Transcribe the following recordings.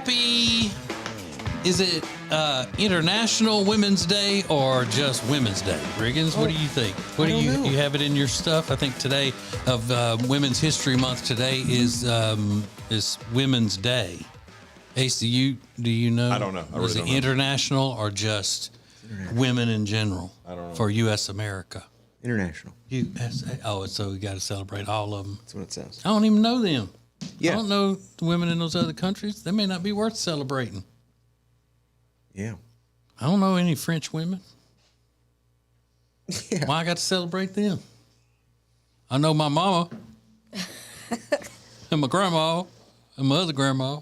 happy, is it International Women's Day or just Women's Day? Riggins, what do you think? What do you have it in your stuff? I think today of Women's History Month today is Women's Day. Ace, do you know? I don't know. Is it international or just women in general? I don't know. For U.S. America. International. USA. Oh, so we got to celebrate all of them. That's what it says. I don't even know them. Yeah. I don't know the women in those other countries. They may not be worth celebrating. Yeah. I don't know any French women. Yeah. Why I got to celebrate them? I know my mama and my grandma and my other grandma.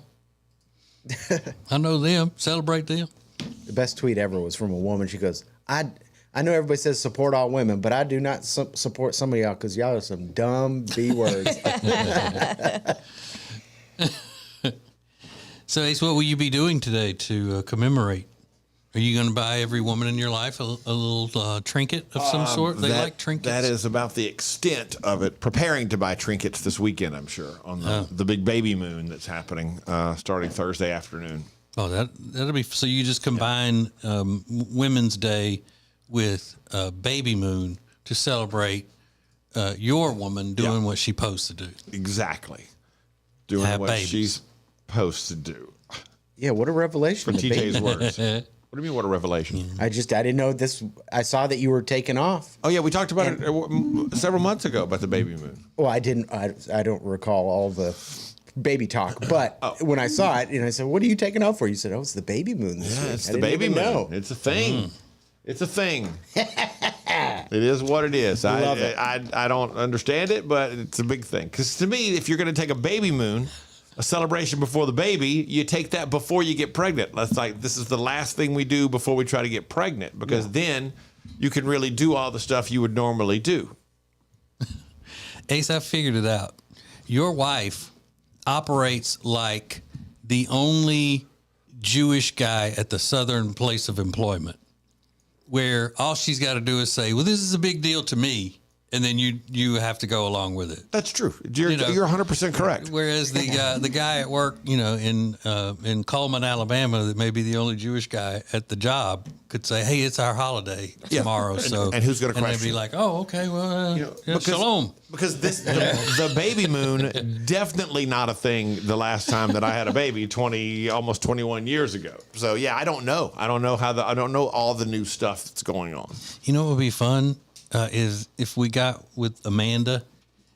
I know them. Celebrate them. The best tweet ever was from a woman. She goes, I know everybody says support all women, but I do not support some of y'all because y'all are some dumb B words. So, Ace, what will you be doing today to commemorate? Are you going to buy every woman in your life a little trinket of some sort? They like trinkets. That is about the extent of it. Preparing to buy trinkets this weekend, I'm sure, on the big baby moon that's happening starting Thursday afternoon. Oh, that'll be so. You just combine Women's Day with baby moon to celebrate your woman doing what she's supposed to do. Exactly, doing Have what babies. she's supposed to do. Yeah, what a revelation. For TJ's words. What do you mean, what a revelation? I didn't know this. I saw that you were taking off. Oh, yeah, we talked about it several months ago about the baby moon. Well, I didn't. I don't recall all the baby talk, but when I saw it, and I said, "What are you taking off for?" You said, "Oh, it's the baby moon this week." It's the baby moon. Know. It's a thing. It's a thing. It is what it is. Love it. I don't understand it, but it's a big thing. Because to me, if you're going to take a baby moon, a celebration before the baby, you take that before you get pregnant. That's like, this is the last thing we do before we try to get pregnant, because then you can really do all the stuff you would normally do. Ace, I figured it out. Your wife operates like the only Jewish guy at the southern place of employment, where all she's got to do is say, well, this is a big deal to me. And then you have to go along with it. That's true. You're 100% correct. Whereas the guy at work, in Coleman, Alabama, that may be the only Jewish guy at the job, could say, "Hey, it's our holiday tomorrow." So and who's going to question? And they'd be like, "Oh, okay, well, shalom." Because the baby moon, definitely not a thing. The last time that I had a baby, almost 21 years ago. So yeah, I don't know. I don't know all the new stuff that's going on. You know what would be fun? Is if we got with Amanda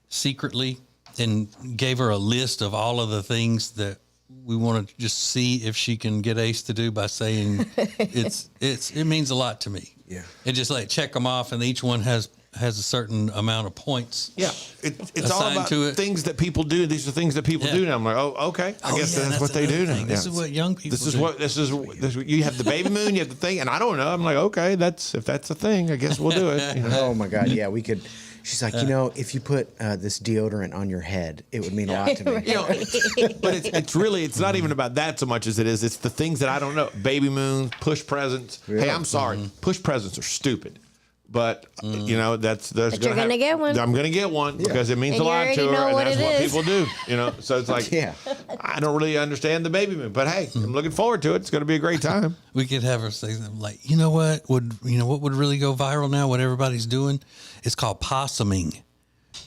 secretly and gave her a list of all of the things that we want to just see if she can get Ace to do by saying it means a lot to me. Yeah. And just check them off, and each one has a certain amount of points. Yeah, it's all about things that people do. These are things that people do now. I'm like, oh, okay. I guess that's what they do now. This is what young people do. This is you have the baby moon, you have the thing, and I don't know. I'm like, okay, if that's a thing, I guess we'll do it. Oh my God, yeah, we could. She's like, if you put this deodorant on your head, it would mean a lot to me. But it's not even about that so much as it's the things that I don't know. Baby moon, push presents. Yeah. Hey, I'm sorry, push presents are stupid. But but you're gonna get one. I'm gonna get one because it means a lot to her, and that's what people do. So it's like, I don't really understand the baby moon, but hey, I'm looking forward to it. It's gonna be a great time. We could have her say something like, what would really go viral now? What everybody's doing? It's called possuming,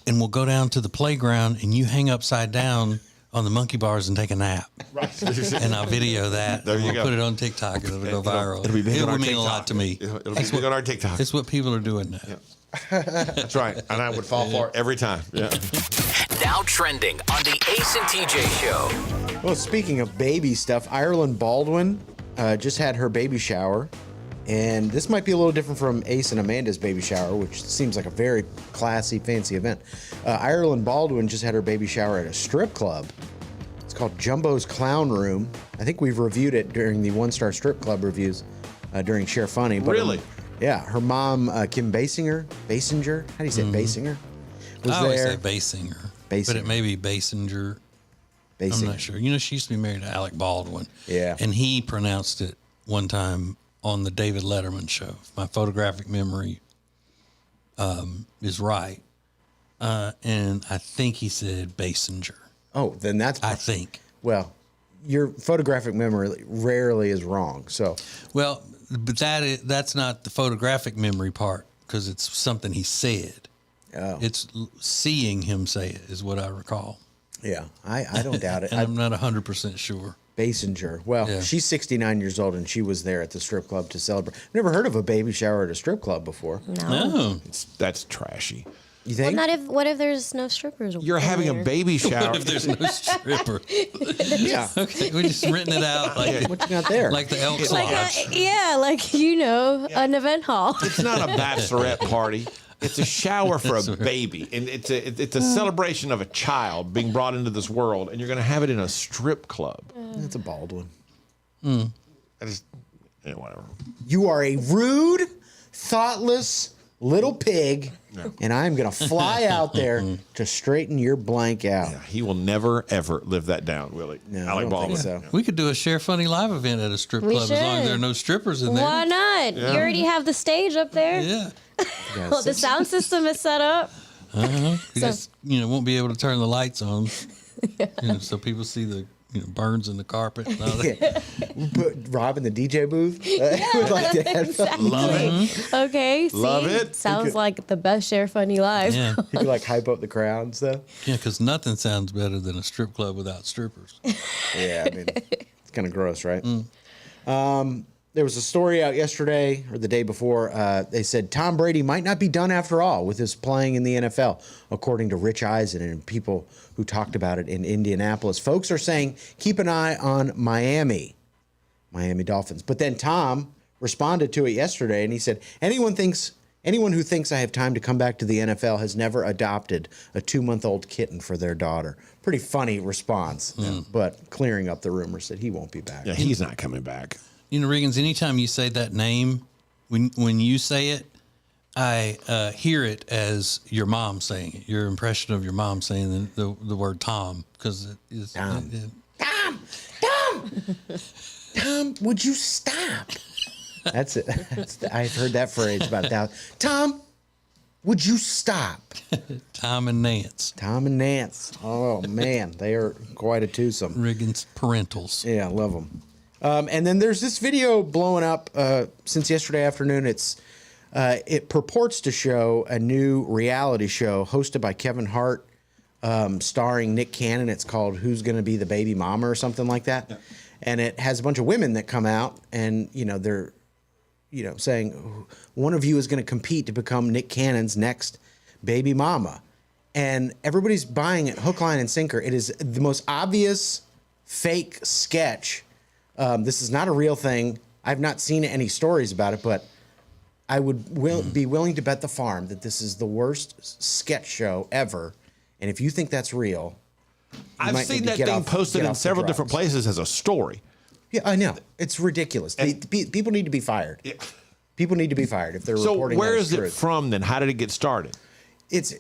and we'll go down to the playground, and you hang upside down on the monkey bars and take a nap. Right. And I'll video that. There you we'll go. Put it on TikTok, and it'll go viral. It'll be big it on will mean TikTok. a lot to me. It'll be big on our TikTok. It's what people are doing now. Yeah. That's right. And I would fall for it every time. Yeah. Now trending on the Ace and TJ show. Well, speaking of baby stuff, Ireland Baldwin just had her baby shower. And this might be a little different from Ace and Amanda's baby shower, which seems like a very classy, fancy event. Ireland Baldwin just had her baby shower at a strip club. It's called Jumbo's Clown Room. I think we've reviewed it during the One-Star Strip Club reviews during Share Funny. But really? Her mom, Kim Basinger? How do you say Basinger? I always say Basinger. Basinger. But it may be Basinger. I'm not sure. She used to be married to Alec Baldwin. Yeah. And he pronounced it one time on the David Letterman show. If my photographic memory is right. And I think he said Basinger. Oh, then that's... I think. Well, your photographic memory rarely is wrong. So, Well, but that's not the photographic memory part because it's something he said. oh, It's seeing him say it is what I recall. yeah, I don't doubt it. And I'm not 100% sure. Basinger. Well, Yeah. she's 69 years old, and she was there at the strip club to celebrate. Never heard of a baby shower at a strip club before. No. That's trashy. You Well, think? what if there's no strippers? You're having a there? baby shower. If there's no stripper. Yeah. Okay, we just renting it out like What you got there? like the Elks Like Lodge. an event hall. It's not a bachelorette party. It's a shower for a baby, and it's a celebration of a child being brought into this world, and you're going to have it in a strip club. That's a Baldwin. I just, whatever. You are a rude, thoughtless little pig, and I'm going to fly out there to straighten your blank out. Yeah, he will never ever live that down, will he? No, I Alec don't Baldwin. think so. We could do a Share Funny live event at a strip We club as long as should. there are no strippers in there. Why not? You already have the stage up there. Yeah. Yeah, Well, the sound system is set up. You just won't be able to turn the lights on. So people see the burns in the carpet. And all that. Put Rob in the DJ booth. Would like to have Exactly. Love it. Okay. See? Love it. Sounds like the best Share Funny Live. Yeah. You could like hype up the crowd and stuff. Yeah, because nothing sounds better than a strip club without strippers. Yeah, I mean, it's kind of gross, right? There was a story out yesterday or the day before. They said Tom Brady might not be done after all with his playing in the NFL, according to Rich Eisen and people who talked about it in Indianapolis. Folks are saying keep an eye on Miami Dolphins. But then Tom responded to it yesterday, and he said anyone who thinks I have time to come back to the NFL has never adopted a 2-month-old kitten for their daughter. Pretty funny response, but clearing up the rumors that he won't be back. Yeah, he's not coming back. Regans, anytime you say that name, when you say it, I hear it as your mom saying it, your impression of your mom saying the word Tom, because it is. Tom. It- Tom, would you stop? That's it. I've heard that phrase about 1,000. Tom, would you stop? Tom and Nance, Tom and Nance. Oh, man. They are quite a twosome. Riggins parentals. Yeah, I love them. And then there's this video blowing up since yesterday afternoon. It purports to show a new reality show hosted by Kevin Hart, starring Nick Cannon. It's called Who's Gonna Be the Baby Mama or something like that. Yeah. And it has a bunch of women that come out and, they're, saying one of you is going to compete to become Nick Cannon's next baby mama. And everybody's buying it hook, line, and sinker. It is the most obvious fake sketch. This is not a real thing. I've not seen any stories about it, but I would be willing to bet the farm that this is the worst sketch show ever. And if you think that's real, I've seen that thing posted in several different places as a story. Yeah, I know. It's ridiculous. People need to be fired. Yeah. People need to be fired if they're reporting. So where is it from then? How did it get started? It's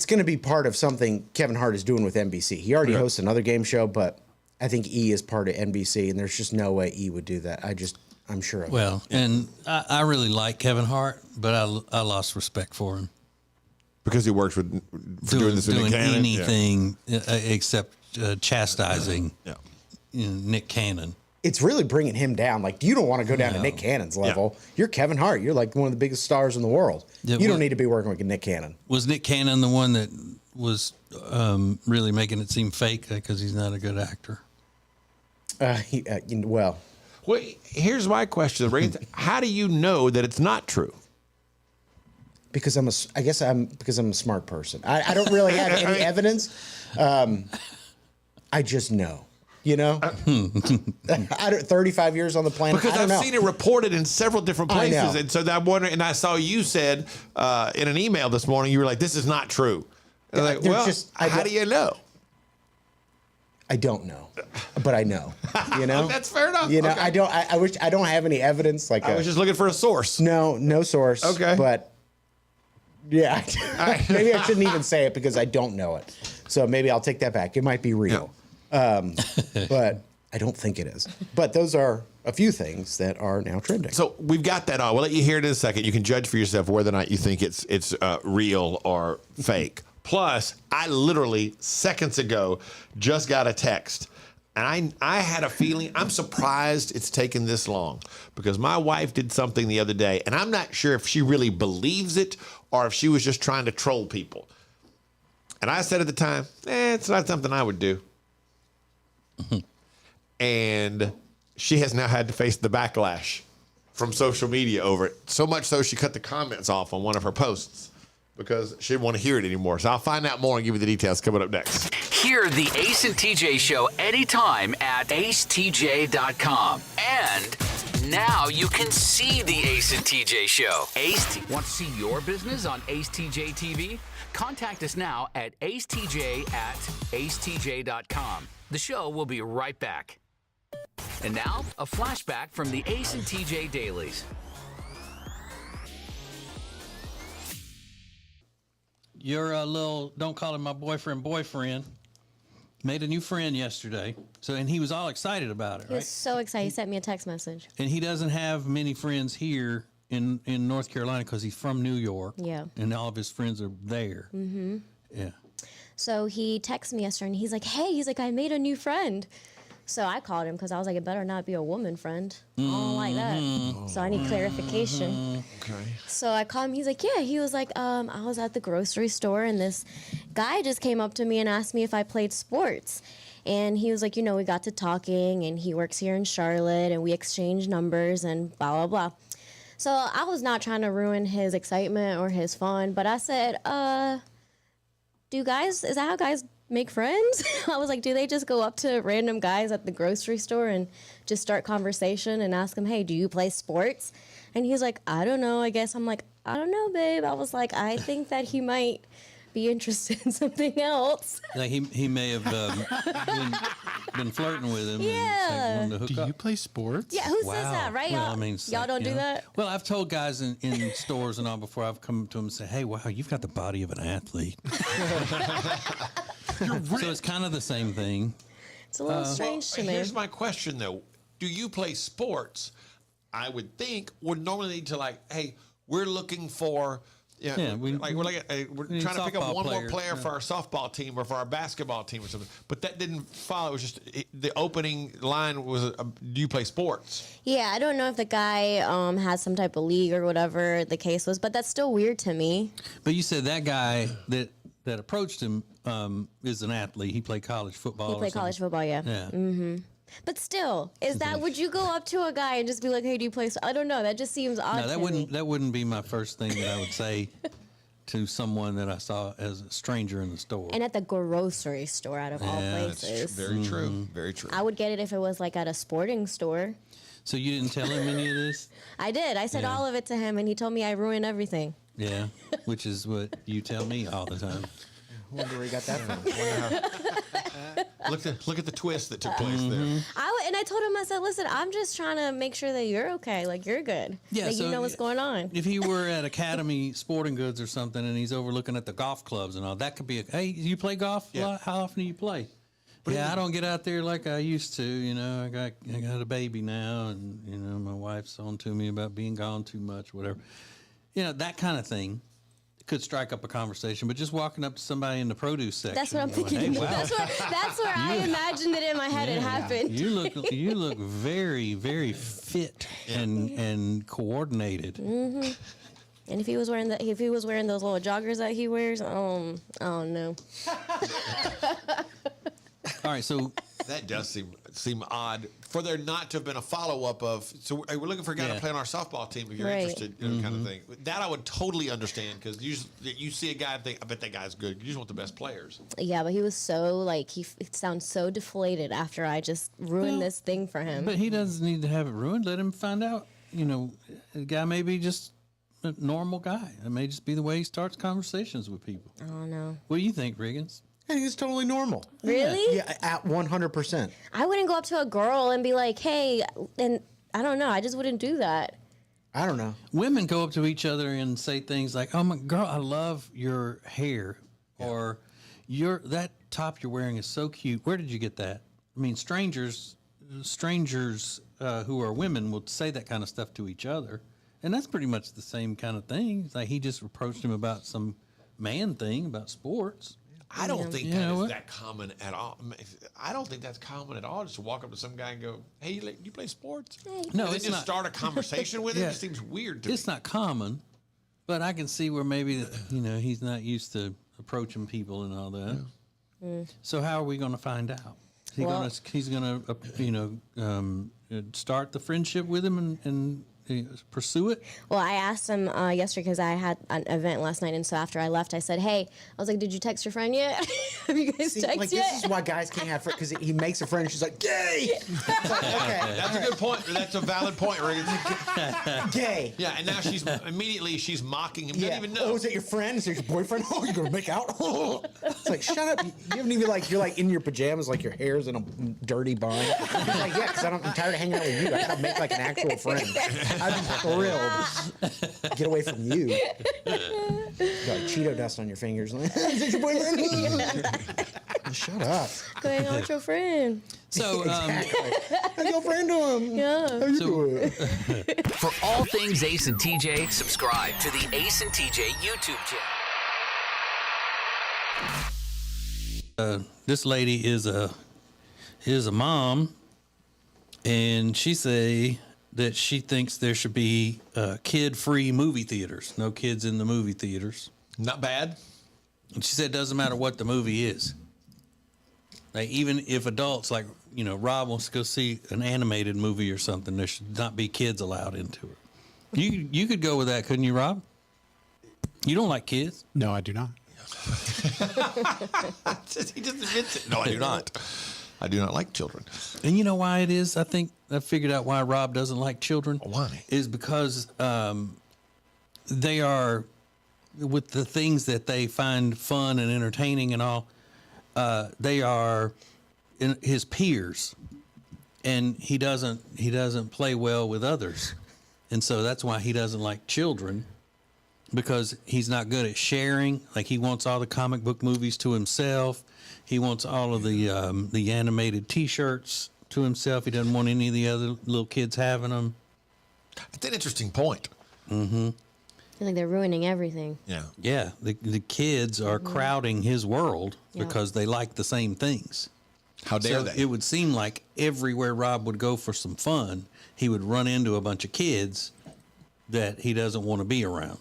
going to be part of something Kevin Hart is doing with NBC. He already hosts another game show, but I think E is part of NBC, and there's just no way E would do that. I'm sure of it. Well, and I really like Kevin Hart, but I lost respect for him. Because he works with doing this with doing Nick Cannon? anything except chastising Nick Cannon. It's really bringing him down. Like, you don't want to go down to Nick Cannon's level. Yeah. You're Kevin Hart. You're like one of the biggest stars in the world. You don't need to be working with Nick Cannon. Was Nick Cannon the one that was really making it seem fake because he's not a good actor? Well, here's my question. How do you know that it's not true? Because I'm a smart person. I don't really have any evidence. I just know. 35 years on the planet. Because I've seen it reported in several different places, and so I'm wondering. And I saw you said in an email this morning, you were like, "This is not true." And I'm like, well, how do you know? I don't know, but I know. That's fair enough. Okay. I don't have any evidence. I was just looking for a source. No source. Okay, but yeah, maybe I shouldn't even say it because I don't know it. So maybe I'll take that back. It might be real. But I don't think it is. But those are a few things that are now trending. So we've got that on. We'll let you hear it in a second. You can judge for yourself whether or not you think it's real or fake. Plus, I literally seconds ago just got a text. And I had a feeling, I'm surprised it's taken this long because my wife did something the other day, and I'm not sure if she really believes it or if she was just trying to troll people. And I said at the time, it's not something I would do. And she has now had to face the backlash from social media over it. So much so she cut the comments off on one of her posts because she didn't want to hear it anymore. So I'll find out more and give you the details coming up next. Hear the Ace and TJ show anytime at acetj.com. And now you can see the Ace and TJ show. Want to see your business on Ace TJ TV? Contact us now at acetj@acetj.com. The show will be right back. And now, a flashback from the Ace and TJ Dailies. Your little, don't call him my boyfriend, made a new friend yesterday. And he was all excited about it, He right? was so excited. He sent me a text message. And he doesn't have many friends here in North Carolina because he's from New York. Yeah. And all of his friends are there. Mm-hmm. Yeah. So he texted me yesterday, and he's like, hey, I made a new friend. So I called him because I was like, it better not be a woman friend. I don't like that. So I need clarification. Okay. So I called him. He's like, yeah. He was like, I was at the grocery store, and this guy just came up to me and asked me if I played sports. And he was like, we got to talking, and he works here in Charlotte, and we exchanged numbers and blah, blah, blah. So I was not trying to ruin his excitement or his fun, but I said, is that how guys make friends? I was like, do they just go up to random guys at the grocery store and just start conversation and ask them, hey, do you play sports? And he's like, I don't know, I guess. I'm like, I don't know, babe. I was like, I think that he might be interested in something else. Like he may have been flirting with him. Yeah. And wanted to hook Do up. you play sports? Yeah, who says that, right? Well, Y'all, I mean, it's y'all like, don't do that? Well, I've told guys in stores and all before I've come to them and say, hey, wow, you've got the body of an athlete. So it's kind of the same thing. It's a little strange to me. Here's my question, though. Do you play sports? I would think would normally lead to hey, we're looking for we're trying to pick up one more player for our softball team or for our basketball team or something. But that didn't follow. It was just the opening line was, do you play sports? Yeah, I don't know if the guy has some type of league or whatever the case was, but that's still weird to me. But you said that guy that approached him is an athlete. He played college football. He played college football, yeah. Yeah. But still, would you go up to a guy and just be like, hey, do you play? I don't know. That just seems odd No, to me. that wouldn't be my first thing that I would say to someone that I saw as a stranger in the store. And at the grocery store, out of all places. Very true. Very true. I would get it if it was like at a sporting store. So you didn't tell him any of this? I did. I said all of it to him, and he told me I ruined everything. Yeah, which is what you tell me all the time. I wonder where he got that from. Look at the twist that took place there. I told him, I said, listen, I'm just trying to make sure that you're okay. Like, you're good. Yeah, that so you know what's going on. If he were at Academy Sporting Goods or something and he's overlooking at the golf clubs and all, that could be hey, you play golf? Yeah. How often do you play? I don't get out there like I used to. I got a baby now, and my wife's on to me about being gone too much, whatever. That kind of thing could strike up a conversation. But just walking up to somebody in the produce section, That's what I'm going, thinking. Hey, wow. That's where I imagined it in my head. It happened. You look very, very fit and coordinated. Mm-hmm. And if he was wearing those little joggers that he wears, I don't know. All right, so That does seem odd for there not to have been a follow-up of, so we're looking for a guy to play on our softball team if you're Right. interested, kind of thing. That I would totally understand because you see a guy and think, I bet that guy's good. You just want the best players. Yeah, but he was so he sounds so deflated after I just ruined this thing for him. but he doesn't need to have it ruined. Let him find out. The guy may be just a normal guy. It may just be the way he starts conversations with people. I don't know. What do you think, Riggins? I think it's totally normal. Really? Yeah, at 100%. I wouldn't go up to a girl and be like, hey, and I don't know. I just wouldn't do that. I don't know. Women go up to each other and say things like, "Oh my girl, I love your hair," or that top you're wearing is so cute. Where did you get that? I mean, strangers who are women will say that kind of stuff to each other, and that's pretty much the same kind of thing. It's like he just approached him about some man thing about sports. I don't think You that know is what? that common at all. I don't think that's common at all. Just to walk up to some guy and go, "Hey, you play sports?" No, And then it's just not. start a conversation with him. Yeah. It seems weird to me. It's not common, but I can see where maybe he's not used to approaching people and all that. So how are we going to find out? He's going to start the friendship with him and pursue it. Well, I asked him yesterday because I had an event last night, and so after I left, I said, "Hey," I was like, "Did you text your friend yet? Have you guys See, texted like, yet?" this is why guys can't have friends, because he makes a friend and she's like, gay! It's like, okay, That's a good point. That's a valid point, Rick. gay. Yeah, and now she's mocking him. Doesn't Yeah. even know. Oh, is it your friend? Is it your boyfriend? Oh, you're gonna make out? It's like, shut up. You haven't even you're like in your pajamas, like your hair's in a dirty bun. He's like, yeah, because I'm tired of hanging out with you. I gotta make like an actual friend. I'd be thrilled. Get away from you. Got Cheeto dust on your fingers. Is it your boyfriend? Shut up. Go hang out with your friend. So, Exactly. How's your friend doing? Yeah. How you doing? For all things Ace and TJ, subscribe to the Ace and TJ YouTube channel. this lady is a mom, and she say that she thinks there should be kid-free movie theaters. No kids in the movie theaters. Not bad. And she said it doesn't matter what the movie is. Like, even if adults, like, Rob wants to go see an animated movie or something, there should not be kids allowed into it. You could go with that, couldn't you, Rob? You don't like kids. No, I do not. He just admits it. No, I do not. I do not like children. And you know why it is? I think I figured out why Rob doesn't like children. Why? Is because they are, with the things that they find fun and entertaining and all, they are his peers, and he doesn't play well with others, and so that's why he doesn't like children, because he's not good at sharing. Like, he wants all the comic book movies to himself. He wants all of the animated T-shirts to himself. He doesn't want any of the other little kids having them. That's an interesting point. I feel like they're ruining everything. Yeah. Yeah, the kids are crowding his world Yeah. because they like the same things. How dare So they? it would seem like everywhere Rob would go for some fun, he would run into a bunch of kids that he doesn't want to be around,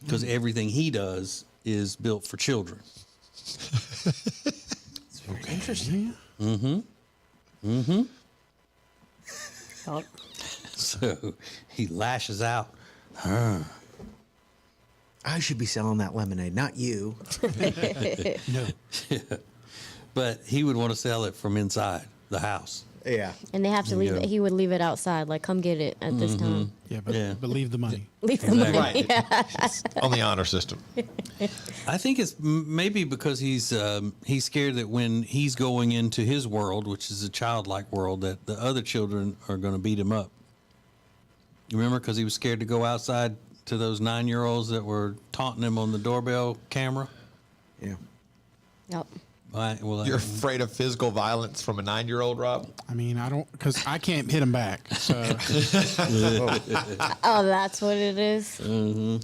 because everything he does is built for children. It's very interesting. So he lashes out. I should be selling that lemonade, not you. No. But he would want to sell it from inside the house. Yeah. And they have to leave Yeah. it. He would leave it outside. Like, come get it at this time. Yeah, but Yeah. leave the money. Leave the money. Right. On the honor system. I think it's maybe because he's scared that when he's going into his world, which is a childlike world, that the other children are going to beat him up. You remember? Because he was scared to go outside to those 9-year-olds that were taunting him on the doorbell camera. Yeah. Yep. Well, You're afraid of physical violence from a 9-year-old, Rob? I mean, because I can't hit him back. So Oh, that's what it is. Mm-hmm.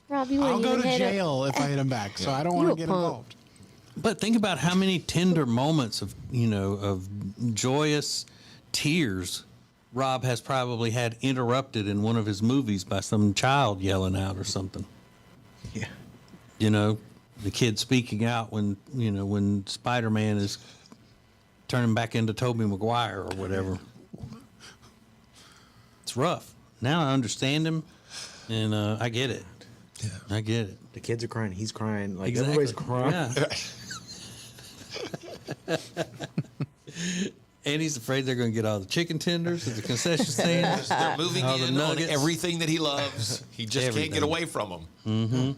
Rob, you I'll wouldn't go even to hit it. jail if I hit him back. So I don't You want a to get punk. involved. But think about how many tender moments of joyous tears Rob has probably had interrupted in one of his movies by some child yelling out or something. Yeah. The kid speaking out when Spider-Man is turning back into Tobey Maguire or whatever. It's rough. Now I understand him, and I get it. Yeah. I get it. The kids are crying. He's crying. Like, Exactly. everybody's crying. Yeah. And he's afraid they're going to get all the chicken tenders at the concession stand. They're moving All the in on nuggets. everything that he loves. He just Everything. can't get away from them.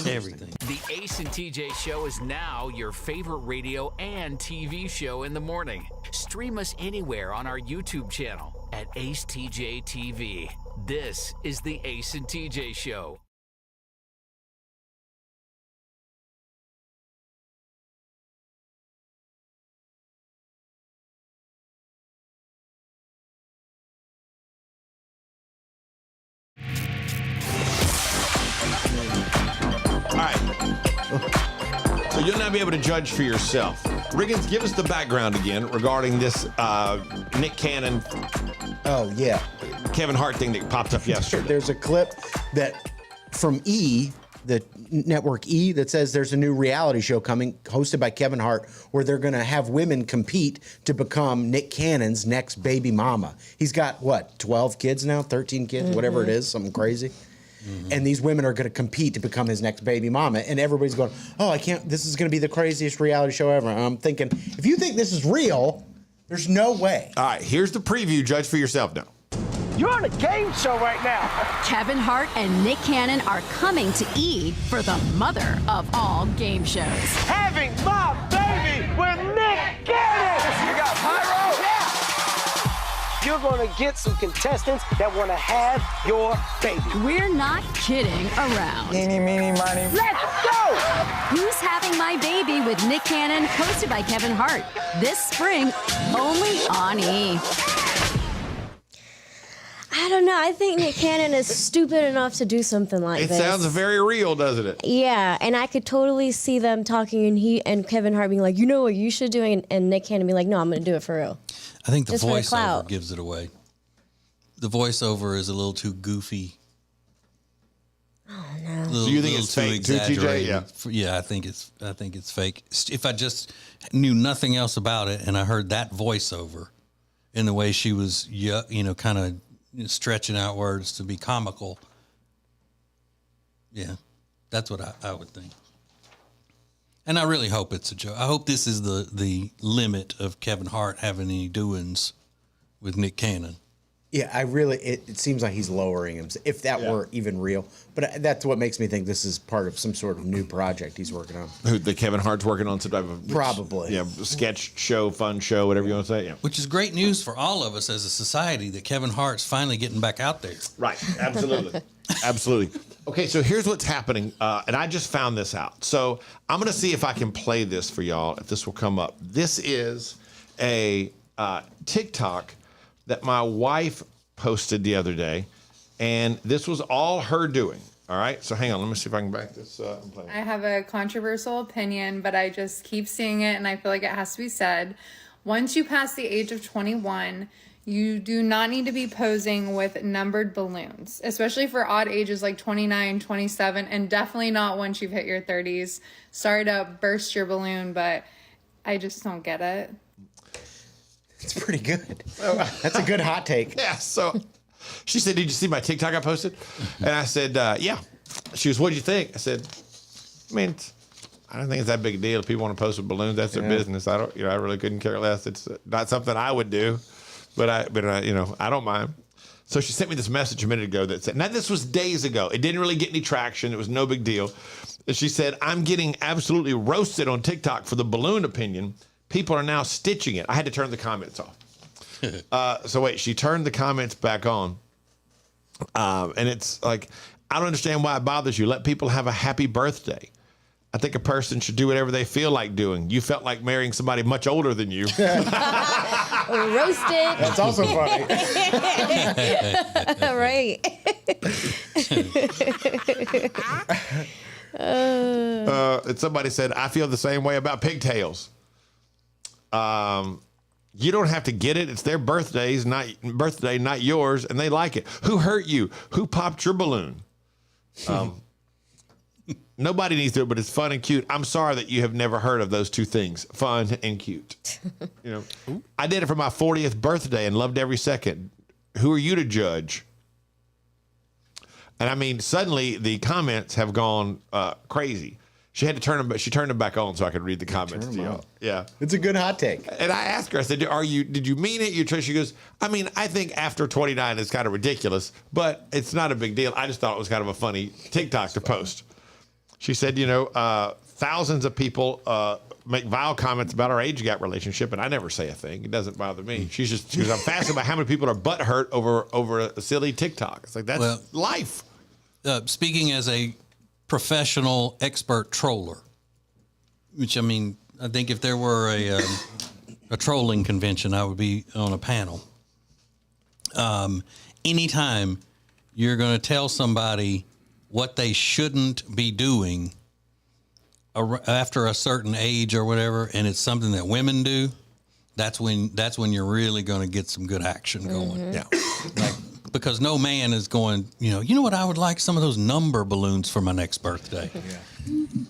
Everything. The Ace and TJ Show is now your favorite radio and TV show in the morning. Stream us anywhere on our YouTube channel at Ace TJ TV. This is the Ace and TJ Show. All right. So you'll now be able to judge for yourself. Riggins, give us the background again regarding this Nick Cannon, Oh, yeah. Kevin Hart thing that popped up yesterday. There's a clip that from E, the network E, that says there's a new reality show coming hosted by Kevin Hart where they're going to have women compete to become Nick Cannon's next baby mama. He's got, what, 12 kids now? 13 kids? Whatever it is, something crazy. And these women are going to compete to become his next baby mama. And everybody's going, oh, I can't, this is going to be the craziest reality show ever. And I'm thinking, if you think this is real, there's no way. All right, here's the preview. Judge for yourself now. You're on a game show right now. Kevin Hart and Nick Cannon are coming to E for the mother of all game shows. Having my baby with Nick Cannon. You got pyro? Yeah. You're going to get some contestants that want to have your baby. We're not kidding around. Eeny, meeny, miny. Let's go! Who's Having My Baby with Nick Cannon, hosted by Kevin Hart. This spring, only on E. I don't know. I think Nick Cannon is stupid enough to do something like It this. sounds very real, doesn't it? Yeah, and I could totally see them talking, and he and Kevin Hart being like, you know what you should do, and Nick Cannon being like, no, I'm going to do it for real. I think the Just for the voiceover clout. gives it away. The voiceover is a little too goofy. Oh no. So you think it's fake too, TJ? Yeah. Yeah, I think it's fake. If I just knew nothing else about it and I heard that voiceover in the way she was, kind of stretching out words to be comical. Yeah, that's what I would think. And I really hope it's a joke. I hope this is the limit of Kevin Hart having any doings with Nick Cannon. Yeah, it seems like he's lowering him, if that were even real. But that's what makes me think this is part of some sort of new project he's working on. Who the Kevin Hart's working on some type of Probably. yeah, sketch show, fun show, whatever you want to say. Yeah. Which is great news for all of us as a society that Kevin Hart's finally getting back out there. Right. Absolutely. Absolutely. Okay, so here's what's happening, and I just found this out. So I'm going to see if I can play this for y'all, if this will come up. This is a TikTok that my wife posted the other day, and this was all her doing. All right, so hang on. Let me see if I can back this up. I have a controversial opinion, but I just keep seeing it, and I feel like it has to be said. Once you pass the age of 21, you do not need to be posing with numbered balloons, especially for odd ages like 29, 27, and definitely not once you've hit your 30s. Sorry to burst your balloon, but I just don't get it. It's pretty good. That's a good hot take. Yeah, so she said, did you see my TikTok I posted? And I said, yeah. She goes, what'd you think? I said, I mean, I don't think it's that big a deal. If people want to post with balloons, that's their business. I don't, I really couldn't care less. It's not something I would do, but I don't mind. So she sent me this message a minute ago that said, now this was days ago. It didn't really get any traction. It was no big deal. And she said, I'm getting absolutely roasted on TikTok for the balloon opinion. People are now stitching it. I had to turn the comments off. So wait, she turned the comments back on. And it's like, I don't understand why it bothers you. Let people have a happy birthday. I think a person should do whatever they feel like doing. You felt like marrying somebody much older than you. Roasted. That's also funny. Right. And somebody said, I feel the same way about pigtails. You don't have to get it. It's their birthday, not yours, and they like it. Who hurt you? Who popped your balloon? Nobody needs to do it, but it's fun and cute. I'm sorry that you have never heard of those two things, fun and cute. I did it for my 40th birthday and loved every second. Who are you to judge? And I mean, suddenly the comments have gone crazy. She had to turn them, but she turned them back on so I could read the comments to y'all. Yeah, It's a good hot take. and I asked her, I said, did you mean it? She goes, I mean, I think after 29 it's kind of ridiculous, but it's not a big deal. I just thought it was kind of a funny TikTok to post. She said, thousands of people make vile comments about our age gap relationship, and I never say a thing. It doesn't bother me. She goes, I'm fascinated by how many people are butthurt over a silly TikTok. It's like, that's life. Speaking as a professional expert troller, which I mean, I think if there were a trolling convention, I would be on a panel. Anytime you're going to tell somebody what they shouldn't be doing, after a certain age or whatever, and it's something that women do, that's when you're really going to get some good action going. Yeah. Like, because no man is going, you know what, I would like some of those number balloons for my next birthday. Yeah.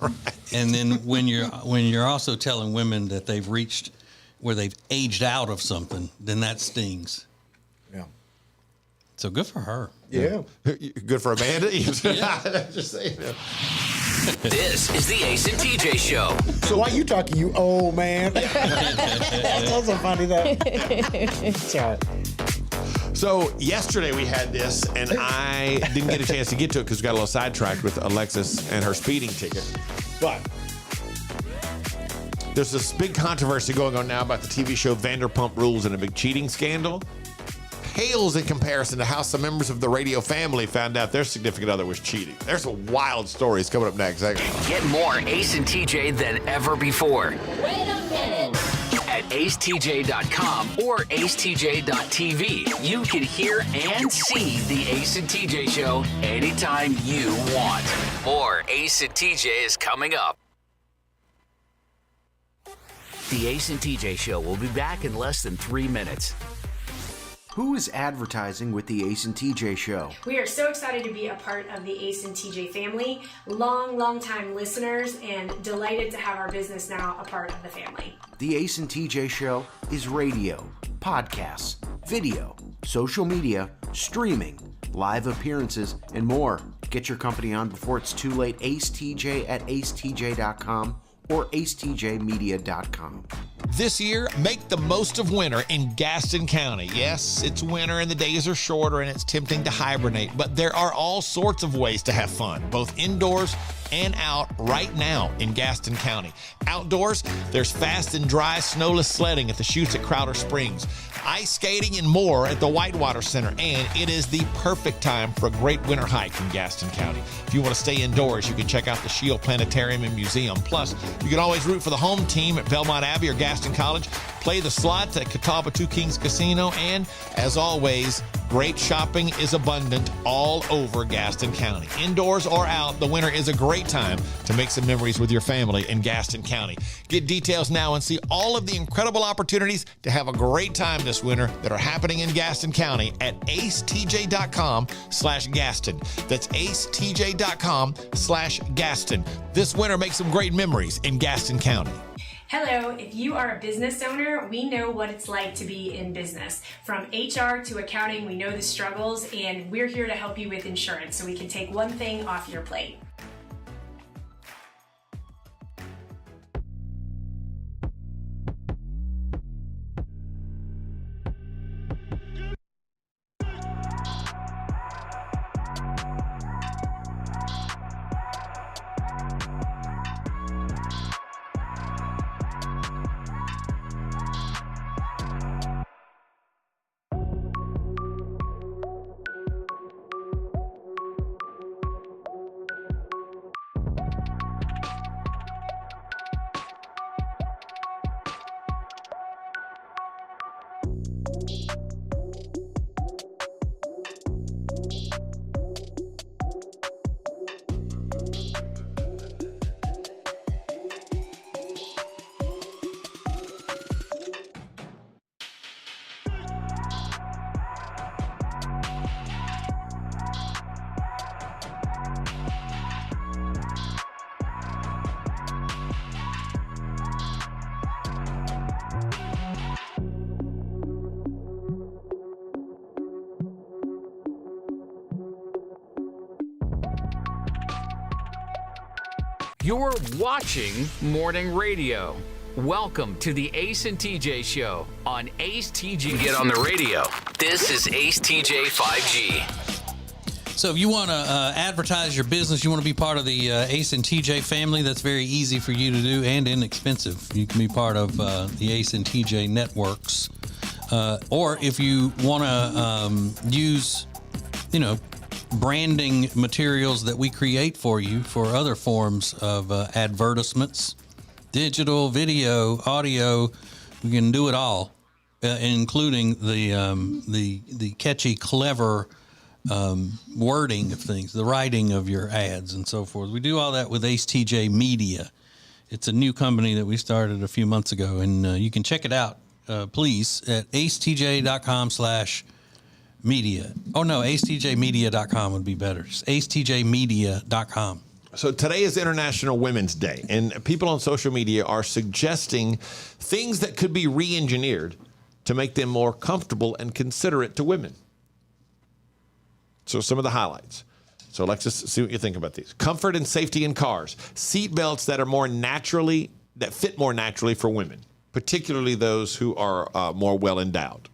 Right. And then when you're also telling women that they've reached where they've aged out of something, then that stings. Yeah. So good for her. Yeah. Good for Amanda. Just saying. This is the Ace and TJ Show. So why you talking, you old man? That's also funny, though. It's all right. So yesterday we had this, and I didn't get a chance to get to it because we got a little sidetracked with Alexis and her speeding ticket. But there's this big controversy going on now about the TV show Vanderpump Rules and a big cheating scandal. Pales in comparison to how some members of the radio family found out their significant other was cheating. There's some wild stories coming up next. Get more Ace and TJ than ever before. Wait a minute. At acetj.com or acetj.tv, you can hear and see the Ace and TJ Show anytime you want. More Ace and TJ is coming up. The Ace and TJ Show will be back in less than 3 minutes. Who is advertising with the Ace and TJ Show? We are so excited to be a part of the Ace and TJ family, long time listeners, and delighted to have our business now a part of the family. The Ace and TJ Show is radio, podcasts, video, social media, streaming, live appearances, and more. Get your company on before it's too late. Ace TJ at acetj.com or acetjmedia.com. This year, make the most of winter in Gaston County. Yes, it's winter and the days are shorter and it's tempting to hibernate, but there are all sorts of ways to have fun, both indoors and out right now in Gaston County. Outdoors, there's fast and dry snowless sledding at the chutes at Crowder Springs, ice skating and more at the Whitewater Center, and it is the perfect time for a great winter hike in Gaston County. If you want to stay indoors, you can check out the Shield Planetarium and Museum. Plus, you can always root for the home team at Belmont Abbey or Gaston College, play the slots at Catawba Two Kings Casino, and as always, great shopping is abundant all over Gaston County. Indoors or out, the winter is a great time to make some memories with your family in Gaston County. Get details now and see all of the incredible opportunities to have a great time this winter that are happening in Gaston County at acetj.com/Gaston. That's acetj.com/Gaston. This winter, make some great memories in Gaston County. Hello, if you are a business owner, we know what it's like to be in business. From HR to accounting, we know the struggles, and we're here to help you with insurance so we can take one thing off your plate. You're watching Morning Radio. Welcome to the Ace and TJ Show on Ace TJ. Get on the radio. This is Ace TJ 5G. So if you want to advertise your business, you want to be part of the Ace and TJ family, that's very easy for you to do and inexpensive. You can be part of the Ace and TJ networks. Or if you want to use, branding materials that we create for you for other forms of advertisements, digital, video, audio, we can do it all, including the catchy, clever wording of things, the writing of your ads and so forth. We do all that with Ace TJ Media. It's a new company that we started a few months ago, and you can check it out, please, at acetj.com/media. Oh, no, acetjmedia.com would be better. It's acetjmedia.com. So today is International Women's Day, and people on social media are suggesting things that could be re-engineered to make them more comfortable and considerate to women. So some of the highlights. So let's just see what you think about these. Comfort and safety in cars. Seat belts that fit more naturally for women, particularly those who are more well endowed.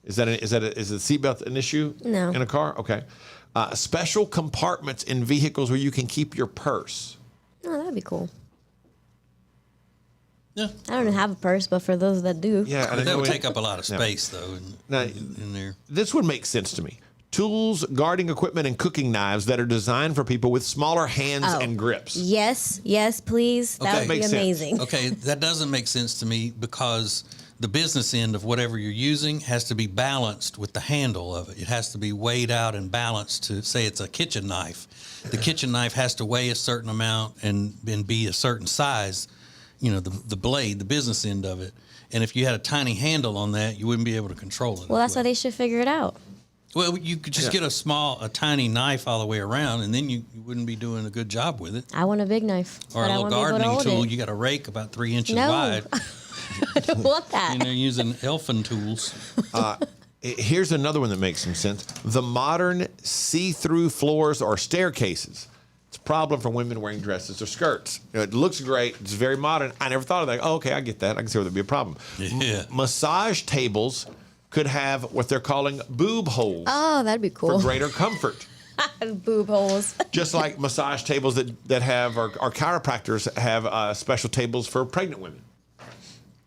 Is the seatbelt an issue No. in a car? Okay. Special compartments in vehicles where you can keep your purse. Oh, that'd be cool. Yeah. I don't have a purse, but for those that do. Yeah, But that would take up a lot of space, though, in there. This would make sense to me. Tools, gardening equipment, and cooking knives that are designed for people with smaller hands and grips. Yes, please. That would be Makes sense. amazing. Okay, that doesn't make sense to me because the business end of whatever you're using has to be balanced with the handle of it. It has to be weighed out and balanced to say it's a kitchen knife. The kitchen knife has to weigh a certain amount and be a certain size, the blade, the business end of it. And if you had a tiny handle on that, you wouldn't be able to control it. Well, that's why they should figure it out. Well, you could just get a tiny knife all the way around, and then you wouldn't be doing a good job with it. I want a big knife. Or but a I little want to be able to gardening hold tool. it. You got a rake about 3 inches No. wide. I don't want that. They're using elfin tools. Here's another one that makes some sense. The modern see-through floors or staircases. It's a problem for women wearing dresses or skirts. It looks great. It's very modern. I never thought of that. Oh, okay, I get that. I can see where that'd be a problem. Yeah. Massage tables could have what they're calling boob holes Oh, that'd be for cool. greater comfort. Boob holes. Just like massage tables that have, or chiropractors have special tables for pregnant women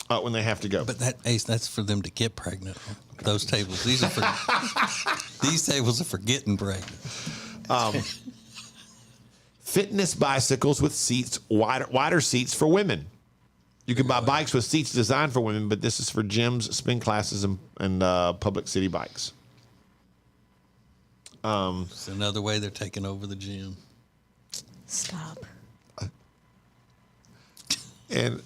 when they have to go. But that's for them to get pregnant. Those tables. These tables are for getting pregnant. Fitness bicycles with seats, wider seats for women. You can buy bikes with seats designed for women, but this is for gyms, spin classes, and public city bikes. It's another way they're taking over the gym. Stop. And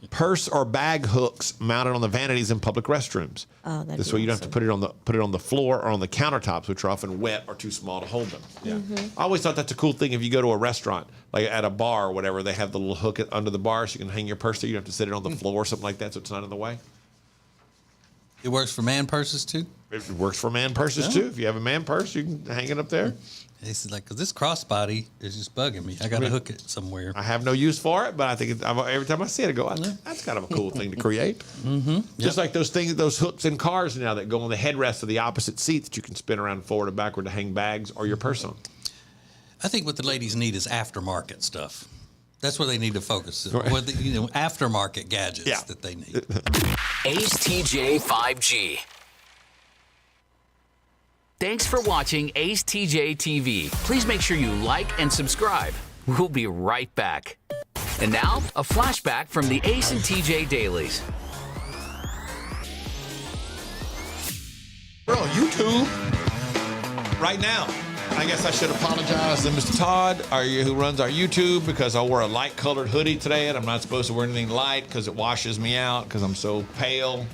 purse or bag hooks mounted on the vanities in public restrooms. Oh, that'd This be way you don't have to awesome. put it on the floor or on the countertops, which are often wet or too small to hold them. Yeah. I always thought that's a cool thing if you go to a restaurant, like at a bar or whatever, they have the little hook under the bar so you can hang your purse there. You don't have to sit it on the floor or something like that so it's not in the way. It works for man purses too? It works for man purses too. If you have a man purse, you can hang it up there. It's like, 'cause this crossbody is just bugging me. I got to hook it somewhere. I have no use for it, but I think every time I see it, I go, that's kind of a cool thing to create. Just like those hooks in cars now that go on the headrest of the opposite seat that you can spin around forward and backward to hang bags or your purse on. I think what the ladies need is aftermarket stuff. That's where they need to focus. Aftermarket gadgets that they need. Ace TJ 5G. Thanks for watching Ace TJ TV. Please make sure you like and subscribe. We'll be right back. And now, a flashback from the Ace and TJ Dailies. We're on YouTube right now. I guess I should apologize to Mr. Todd, who runs our YouTube, because I wore a light-colored hoodie today, and I'm not supposed to wear anything light because it washes me out because I'm so pale.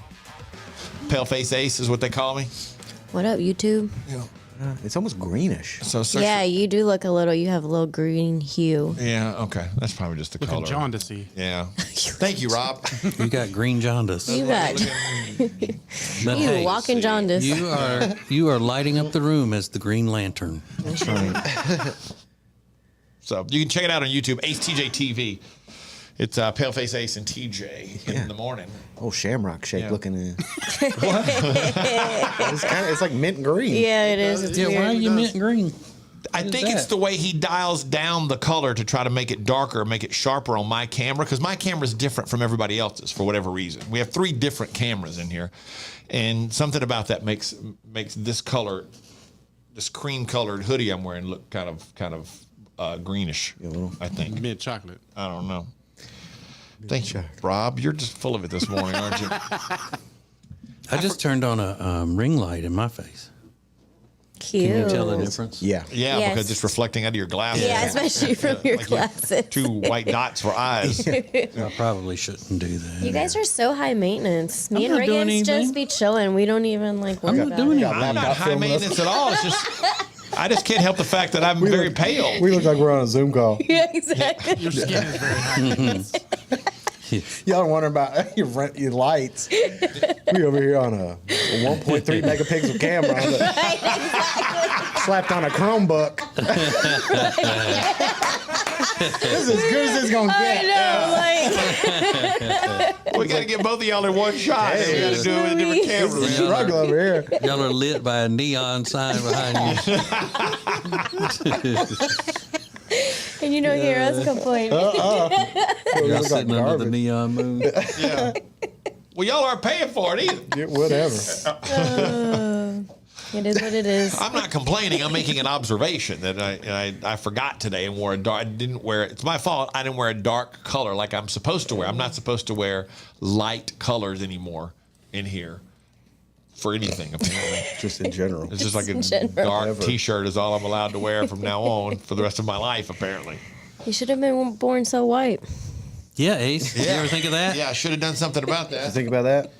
Pale-face ace is what they call me. What up, YouTube? It's almost greenish. So Yeah, you do look you have a little green hue. Yeah, okay. That's probably just the Looking color. jaundicey. Yeah. Thank you, Rob. You got green jaundice. You got But you hey, walking jaundice. you are lighting up the room as the Green Lantern. That's right. So you can check it out on YouTube, Ace TJ TV. It's Paleface Ace and TJ in the morning. Oh, shamrock shake looking in. It's like mint green. Yeah, it is. It's Yeah, weird. why are you mint green? I think it's the way he dials down the color to try to make it darker, make it sharper on my camera, because my camera is different from everybody else's for whatever reason. We have 3 different cameras in here, and something about that makes this color, this cream-colored hoodie I'm wearing, look kind of greenish. I think Mid chocolate. I don't know. Thank you, Rob. You're just full of it this morning, aren't you? I just turned on a ring light in my face. cute. Can you tell the difference? Yeah. Yeah, Yes. because it's reflecting out of your glasses. Yeah, especially from your Like glasses. Two white dots for eyes. I probably shouldn't do that. You guys are so high maintenance. Me I'm and not doing Riggins anything. just be chilling. We don't even like worry not about doing it. anything. I'm not Laptop high filming us. maintenance at all. It's just I just can't help the fact that I'm very pale. We look like we're on a Zoom call. Yeah, exactly. Your skin is very high. Y'all are wondering about your lights. We over here on a 1.3 megapixel camera slapped on a Chromebook. This is as good as it's gonna get. I know, We got to get both of y'all in one shot. We got to do it with a different camera. It's a struggle over here. Y'all are lit by a neon sign behind you. and you don't hear us complain. Y'all Look sitting like under the garbage. neon moon. Yeah. Well, y'all aren't paying for it either. Yeah, whatever. It is what it is. I'm not complaining. I'm making an observation that I forgot today and wore a dark. I didn't wear it. It's my fault. I didn't wear a dark color like I'm supposed to wear. I'm not supposed to wear light colors anymore in here for anything, apparently. Just in general. It's just like a in general. dark T-shirt is all I'm allowed to wear from now on for the rest of my life, apparently. You should have been born so white. Yeah, Ace. You ever think of that? Yeah, I should have done something about that. Think about that.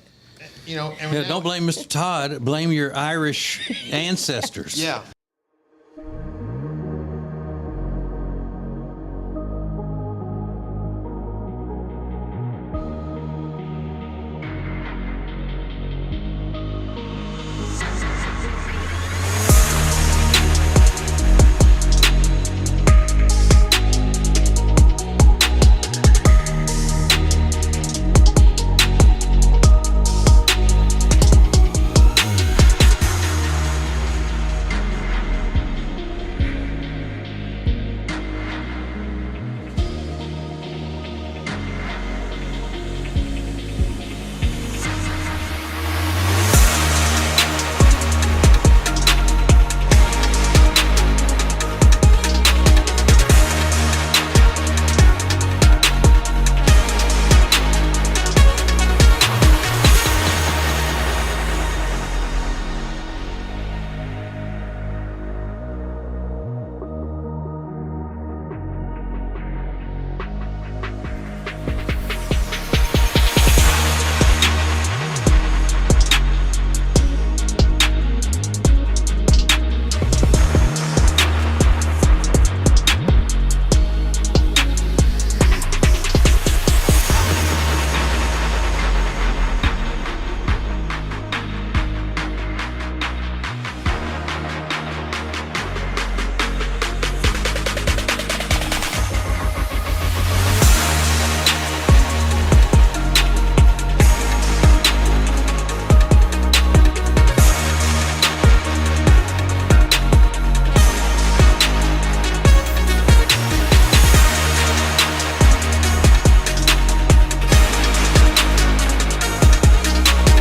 You know, and Yeah, now- don't blame Mr. Todd. Blame your Irish ancestors. Yeah.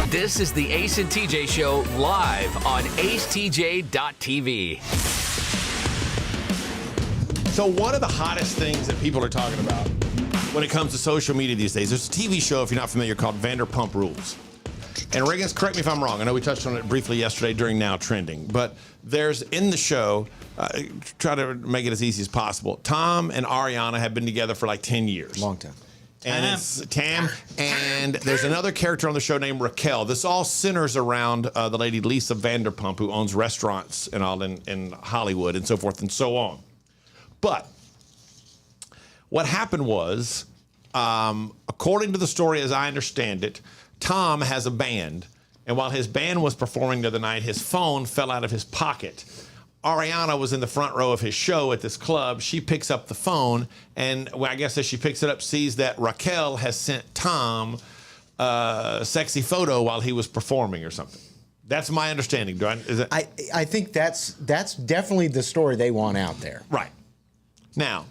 This is the Ace and TJ Show live on acetj.tv. So one of the hottest things that people are talking about when it comes to social media these days, there's a TV show, if you're not familiar, called Vanderpump Rules. And Riggins, correct me if I'm wrong. I know we touched on it briefly yesterday during Now Trending, but there's in the show, try to make it as easy as possible. Tom and Ariana have been together for like 10 years. Long time. And it's Tam, and there's another character on the show named Raquel. This all centers around the lady Lisa Vanderpump, who owns restaurants and all in Hollywood and so forth and so on. But what happened was, according to the story as I understand it, Tom has a band, and while his band was performing the other night, his phone fell out of his pocket. Ariana was in the front row of his show at this club. She picks up the phone, and well, I guess as she picks it up, sees that Raquel has sent Tom a sexy photo while he was performing or something. That's my understanding. I think that's definitely the story they want out there. Right. Now,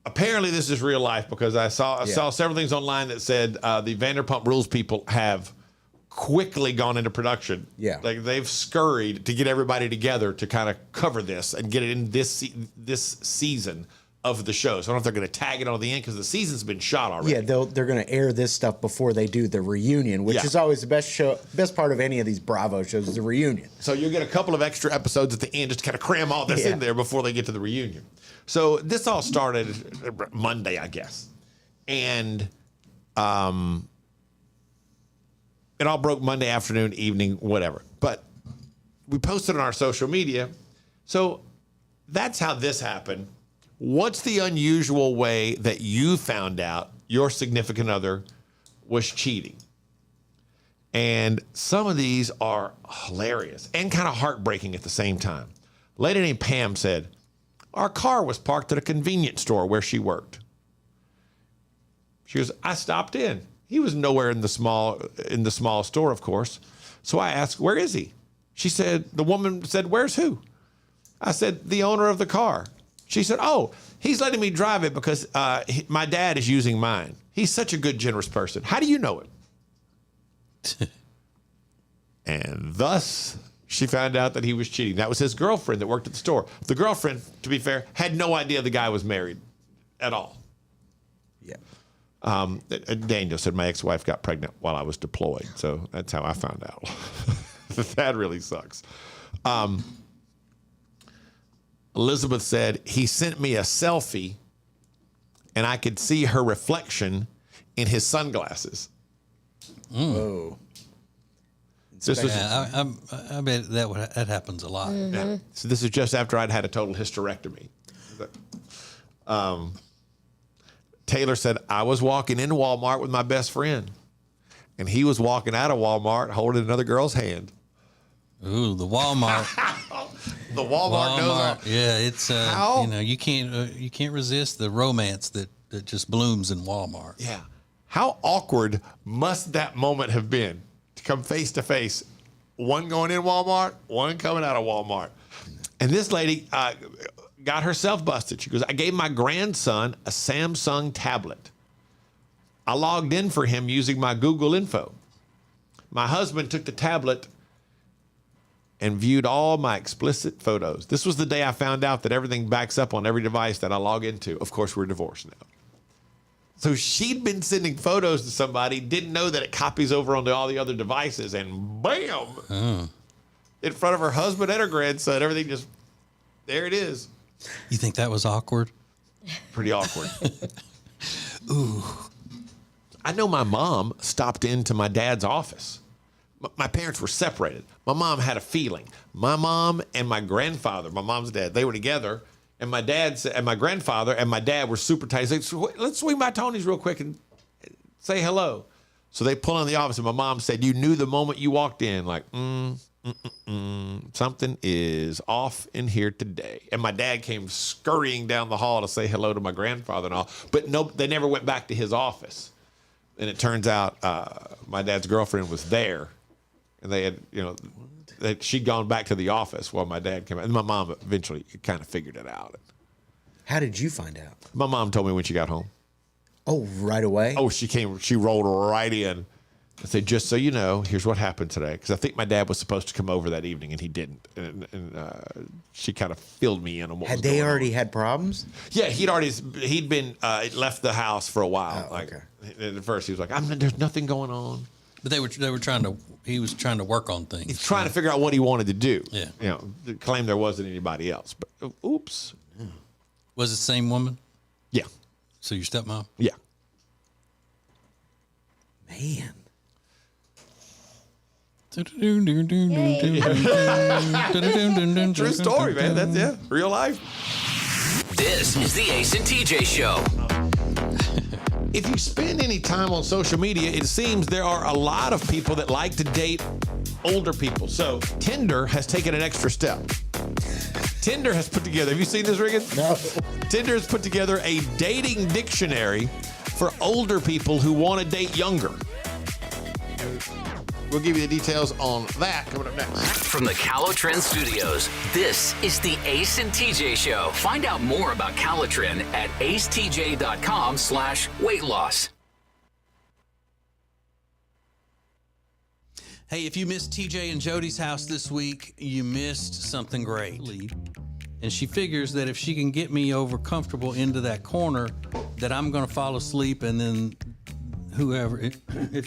apparently this is real life because I saw several things online that said the Vanderpump Rules people have quickly gone into production. Yeah. Like they've scurried to get everybody together to kind of cover this and get it in this season of the show. So I don't know if they're going to tag it on the end because the season's been shot already. Yeah, they're going to air this stuff before they do the reunion, which is always the best part of any of these Bravo shows is the reunion. So you'll get a couple of extra episodes at the end just to kind of cram all this in there before they get to the reunion. So this all started Monday, I guess. And it all broke Monday afternoon, evening, whatever. But we posted on our social media. So that's how this happened. What's the unusual way that you found out your significant other was cheating? And some of these are hilarious and kind of heartbreaking at the same time. A lady named Pam said, our car was parked at a convenience store where she worked. She goes, I stopped in. He was nowhere in the small store, of course. So I asked, where is he? She said, the woman said, where's who? I said, the owner of the car. She said, oh, he's letting me drive it because my dad is using mine. He's such a good, generous person. How do you know him? And thus, she found out that he was cheating. That was his girlfriend that worked at the store. The girlfriend, to be fair, had no idea the guy was married at all. Yeah. Daniel said, my ex-wife got pregnant while I was deployed. So that's how I found out. That really sucks. Elizabeth said, he sent me a selfie and I could see her reflection in his sunglasses. Oh. I bet that happens a lot. Mm-hmm. Yeah. So this is just after I'd had a total hysterectomy. Taylor said, I was walking in Walmart with my best friend and he was walking out of Walmart holding another girl's hand. Ooh, the Walmart. The Walmart knows all. Yeah, it's you can't resist the romance that just blooms in Walmart. Yeah. How awkward must that moment have been to come face to face, one going in Walmart, one coming out of Walmart. And this lady got herself busted. She goes, I gave my grandson a Samsung tablet. I logged in for him using my Google info. My husband took the tablet and viewed all my explicit photos. This was the day I found out that everything backs up on every device that I log into. Of course, we're divorced now. So she'd been sending photos to somebody, didn't know that it copies over onto all the other devices, and bam! In front of her husband and her grandson, everything just, there it is. You think that was awkward? Pretty awkward. Ooh. I know my mom stopped into my dad's office. My parents were separated. My mom had a feeling. My mom and my grandfather, my mom's dad, they were together. And my dad and my grandfather and my dad were super tight. They said, let's swing by Tony's real quick and say hello. So they pull in the office and my mom said, you knew the moment you walked in, like, something is off in here today. And my dad came scurrying down the hall to say hello to my grandfather and all. But no, they never went back to his office. And it turns out my dad's girlfriend was there. And they had, she'd gone back to the office while my dad came out. And my mom eventually kind of figured it out. How did you find out? My mom told me when she got home. Oh, right away? Oh, she rolled right in and said, just so you know, here's what happened today. Because I think my dad was supposed to come over that evening and he didn't. And she kind of filled me in on what was going on. Had they already had problems? Yeah, he'd been left the house for a while. Oh, okay. At first he was like, there's nothing going on. But he was trying to work on things. He's trying to figure out what he wanted to do. Yeah. Claim there wasn't anybody else. But oops. Was it the same woman? Yeah. So your stepmom? Yeah. Man. True story, man. That's real life. This is the Ace and TJ Show. If you spend any time on social media, it seems there are a lot of people that like to date older people. So Tinder has taken an extra step. Tinder has put together, have you seen this, Regan? No. Tinder has put together a dating dictionary for older people who want to date younger. We'll give you the details on that coming up next. From the Calotren Studios, this is the Ace and TJ Show. Find out more about Calotren at acetj.com/weight loss. Hey, if you missed TJ and Jody's house this week, you missed something great. And she figures that if she can get me over comfortable into that corner, that I'm going to fall asleep, and then whoever, if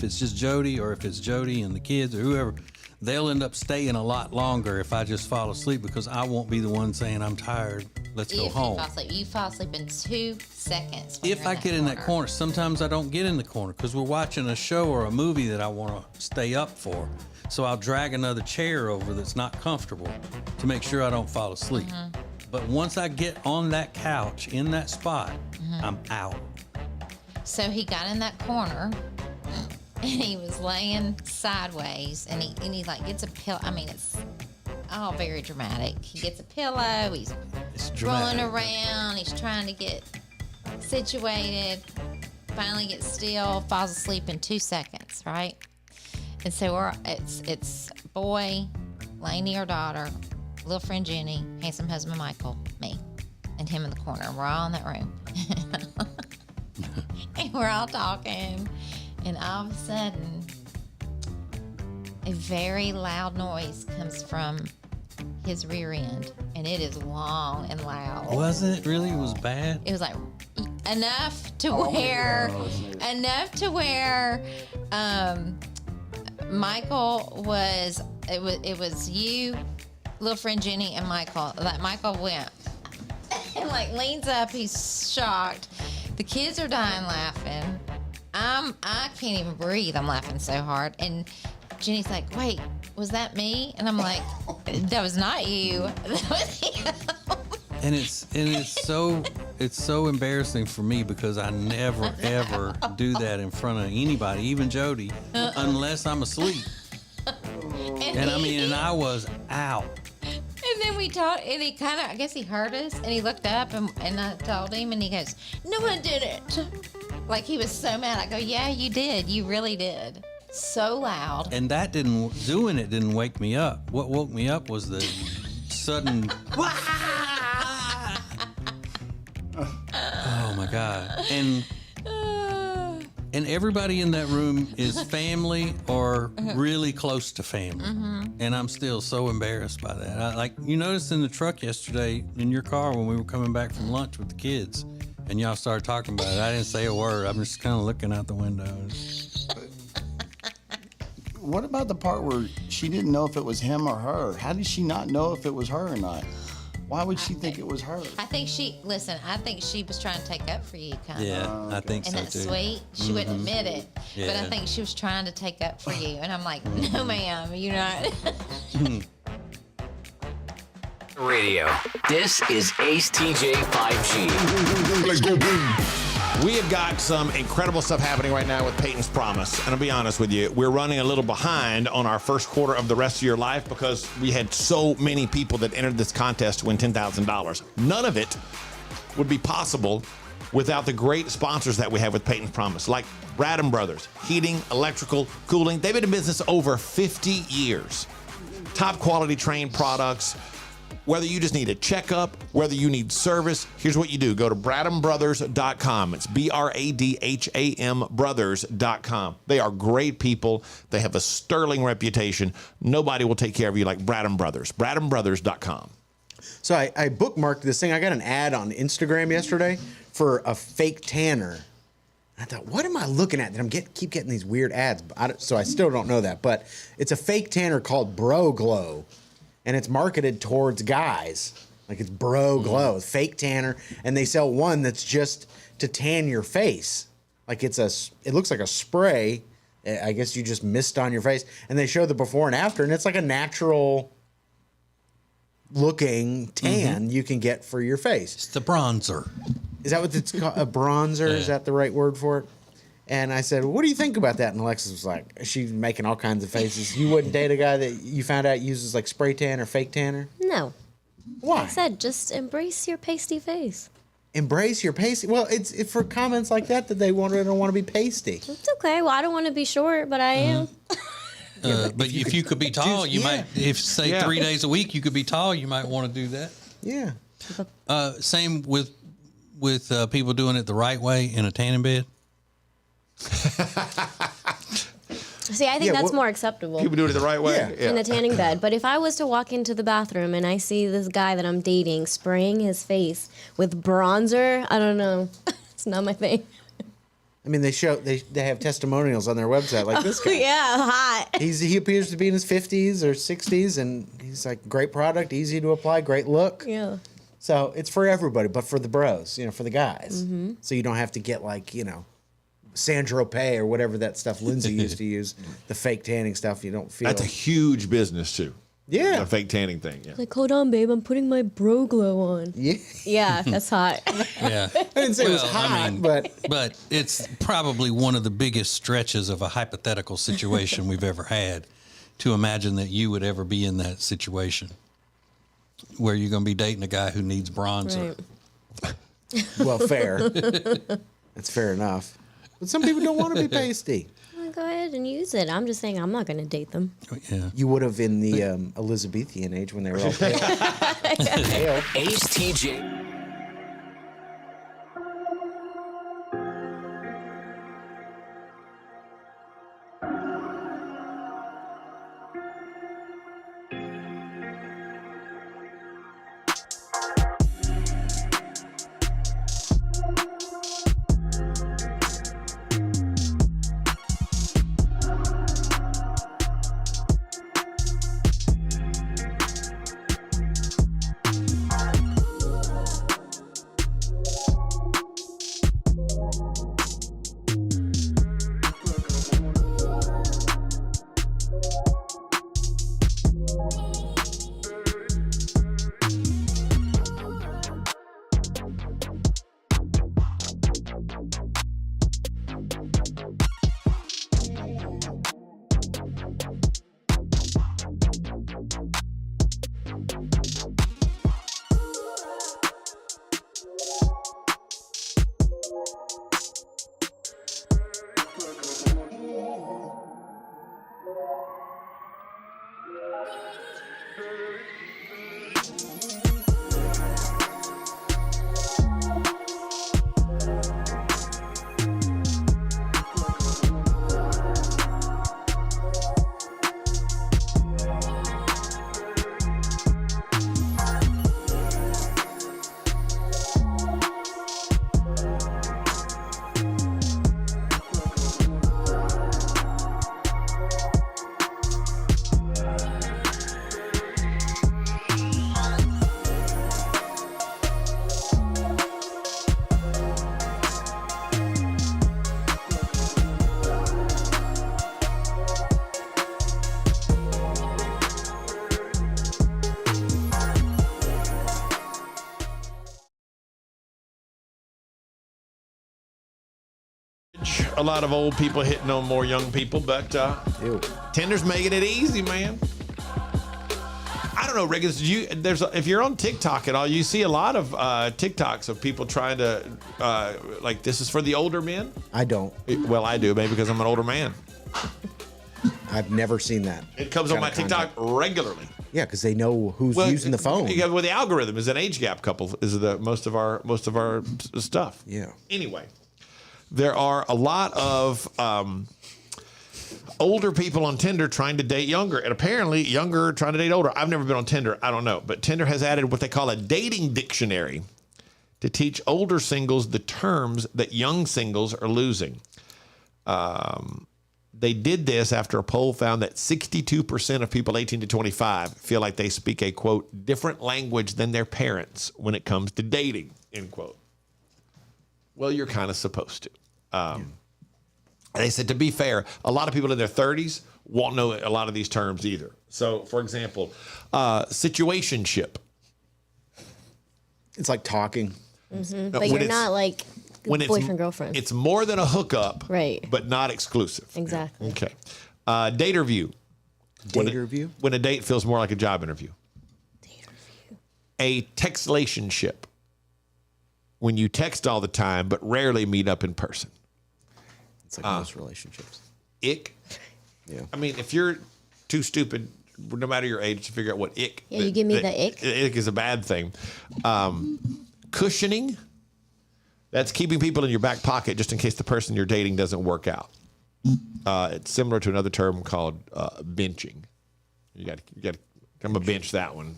it's just Jody or if it's Jody and the kids or whoever, they'll end up staying a lot longer if I just fall asleep, because I won't be the one saying, I'm tired, let's go home. You fall asleep in 2 seconds. If I get in that corner, sometimes I don't get in the corner because we're watching a show or a movie that I want to stay up for. So I'll drag another chair over that's not comfortable to make sure I don't fall asleep. But once I get on that couch in that spot, I'm out. So he got in that corner and he was laying sideways, and he like gets a pillow. I mean, it's all very dramatic. He gets a pillow. He's rolling around. He's trying to get situated. Finally gets still. Falls asleep in 2 seconds. Right. And so it's boy, Lainey, our daughter, little friend Jenny, handsome husband Michael, me, and him in the corner. We're all in that room. And we're all talking. And all of a sudden, a very loud noise comes from his rear end. And it is long and loud. Wasn't it really? It was bad? It was like enough to where Michael was, it was you, little friend Jenny, and Michael. Like Michael went and like leans up. He's shocked. The kids are dying laughing. I can't even breathe. I'm laughing so hard. And Jenny's like, "Wait, was that me?" And I'm like, "That was not you. That was him." And it's so embarrassing for me because I never ever do that in front of anybody, even Jody, unless I'm asleep. And I was out. And then we talked, and he kind of, I guess he heard us, and he looked up, and I told him, and he goes, "No one did it." Like he was so mad. I go, "Yeah, you did. You really did." So loud. And that didn't wake me up. What woke me up was the sudden. Oh my God. And everybody in that room is family or really close to family. And I'm still so embarrassed by that. You noticed in the truck yesterday in your car when we were coming back from lunch with the kids and y'all started talking about it. I didn't say a word. I'm just kind of looking out the window. What about the part where she didn't know if it was him or her? How did she not know if it was her or not? Why would she think it was her? I think she was trying to take up for you, kind of. Yeah, I think so too. And that's sweet. She wouldn't admit it, but I think she was trying to take up for you. And I'm like, "No, ma'am, you're not." Radio. This is Ace TJ 5G. Let's go, boom. We have got some incredible stuff happening right now with Peyton's Promise. And I'll be honest with you, we're running a little behind on our first quarter of the rest of your life because we had so many people that entered this contest to win $10,000. None of it would be possible without the great sponsors that we have with Peyton's Promise, like Bradham Brothers, heating, electrical, cooling. They've been in business over 50 years. Top quality trained products. Whether you just need a checkup, whether you need service, here's what you do. Go to BradhamBrothers.com. It's BRADHAM Brothers.com. They are great people. They have a sterling reputation. Nobody will take care of you like Bradham Brothers. BradhamBrothers.com. So I bookmarked this thing. I got an ad on Instagram yesterday for a fake tanner. I thought, what am I looking at? And keep getting these weird ads. So I still don't know that. But it's a fake tanner called Bro Glow. And it's marketed towards guys. Like it's Bro Glow, fake tanner. And they sell one that's just to tan your face. Like it looks like a spray. I guess you just mist on your face. And they show the before and after. And it's like a natural looking tan you can get for your face. It's the bronzer. Is that what it's called? A bronzer? Yeah. Is that the right word for it? And I said, "What do you think about that?" And Alexis was like, she's making all kinds of faces. You wouldn't date a guy that you found out uses like spray tan or fake tanner? No. Why? I said, just embrace your pasty face. Embrace your pasty? Well, it's for comments like that they don't want to be pasty. It's okay. Well, I don't want to be short, but I am. But if you could be tall, you might. If 3 days a week you could be tall, you might want to do that. Yeah. Same with people doing it the right way in a tanning bed. See, I think that's more acceptable. People do it the right way. Yeah. In the tanning bed. But if I was to walk into the bathroom and I see this guy that I'm dating spraying his face with bronzer, I don't know. It's not my thing. I mean, they have testimonials on their website like this guy. Yeah, hot. He appears to be in his 50s or 60s, and he's like, great product, easy to apply, great look. Yeah. So it's for everybody, but for the bros, for the guys. Mm-hmm. So you don't have to get like, Sandro Pay or whatever that stuff Lindsay used to use, the fake tanning stuff. You don't feel. That's a huge business too. Yeah. The fake tanning thing. Yeah. Like, hold on, babe, I'm putting my bro glow on. Yeah. Yeah, that's hot. Yeah. I didn't say it was hot, but it's probably one of the biggest stretches of a hypothetical situation we've ever had to imagine that you would ever be in that situation where you're going to be dating a guy who needs bronzer. Right. Well, fair. That's fair enough. But some people don't want to be pasty. Well, go ahead and use it. I'm just saying I'm not going to date them. Yeah. You would have in the Elizabethan age when they were all pale. Ace TJ. A lot of old people hitting on more young people, but Tinder's making it easy, man. I don't know, Rick. If you're on TikTok at all, you see a lot of TikToks of people trying to like, this is for the older men. I don't. Well, I do, maybe because I'm an older man. I've never seen that. It comes on my TikTok regularly. Yeah, because they know who's using the phone. Yeah, well, the algorithm is an age gap couple. Is most of our stuff. Yeah. Anyway, there are a lot of older people on Tinder trying to date younger, and apparently younger trying to date older. I've never been on Tinder. I don't know, but Tinder has added what they call a dating dictionary to teach older singles the terms that young singles are losing. They did this after a poll found that 62% of people 18 to 25 feel like they speak a, quote, different language than their parents when it comes to dating, end quote. Well, you're kind of supposed to. They said, to be fair, a lot of people in their 30s won't know a lot of these terms either. So, for example, situationship. It's like talking. Mm-hmm. But you're not like boyfriend, girlfriend. It's more than a hookup, right? But not exclusive. Exactly. Okay. Date interview. Interview? When a date feels more like a job interview. Date interview. A textlationship. When you text all the time, but rarely meet up in person. It's like most relationships. Ick. Yeah. I mean, if you're too stupid, no matter your age, to figure out what ick. Yeah, you give me the ick. Ick is a bad thing. Cushioning. That's keeping people in your back pocket just in case the person you're dating doesn't work out. It's similar to another term called benching. You got to. I'm gonna bench that one.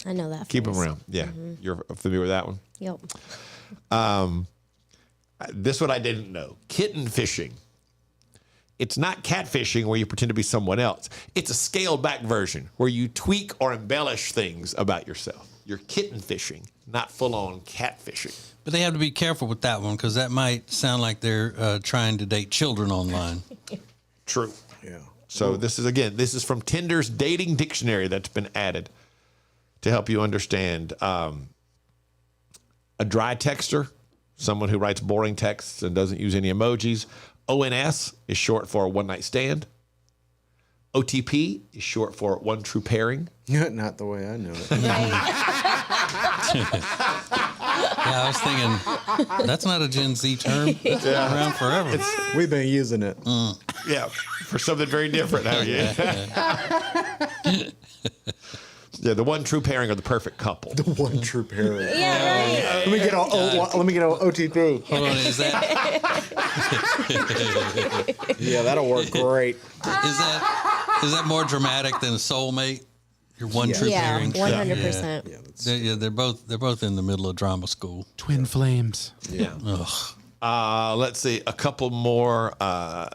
I know that. Keep them phrase. around. Yeah, you're familiar with that one. Yep. This one I didn't know. Kitten fishing. It's not catfishing where you pretend to be someone else. It's a scaled back version where you tweak or embellish things about yourself. You're kitten fishing, not full on catfishing. But they have to be careful with that one because that might sound like they're trying to date children online. True. Yeah. So this is from Tinder's dating dictionary that's been added to help you understand. A dry texter, someone who writes boring texts and doesn't use any emojis. ONS is short for one night stand. OTP is short for one true pairing. Not the way I know it. Yeah, I was thinking that's not a Gen Z term. It's been around forever. We've been using it. Yeah, for something very different, haven't you? Yeah, the one true pairing or the perfect couple. The one true pairing. Yeah, right. Let me get an OTP. Hold on, is that Yeah, that'll work great. is that more dramatic than a soulmate? Your one true Yeah, pairing. 100%. They're both in the middle of drama school. Twin flames. Yeah. Ugh. Let's see, a couple more.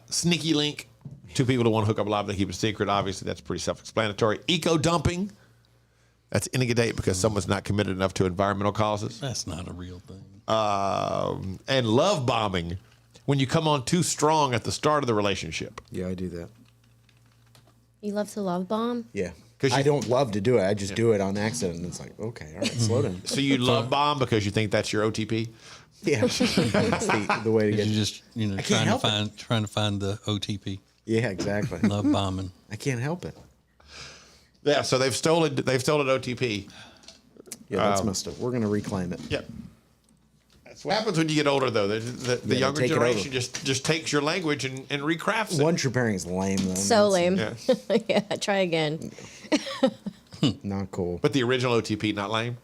Sneaky link. Two people who want to hook up live, they keep it secret. Obviously, that's pretty self-explanatory. Eco dumping. That's ending a date because someone's not committed enough to environmental causes. That's not a real thing. And love bombing, when you come on too strong at the start of the relationship. Yeah, I do that. You love to love bomb? Yeah. I don't love to do it. I just do it on accident. And it's like, okay, all right, slow down. So you love bomb because you think that's your OTP? Yeah. That's the way to get. You just trying to find the OTP. Yeah, exactly. Love bombing. I can't help it. Yeah, so they've stolen OTP. Yeah, that's messed up. We're gonna reclaim it. Yep. That's what happens when you get older, though. The younger take it generation just takes your language and recrafts it. One true pairing is lame though. So lame. Yeah. Yeah, try again. Not cool. But the original OTP, not lame.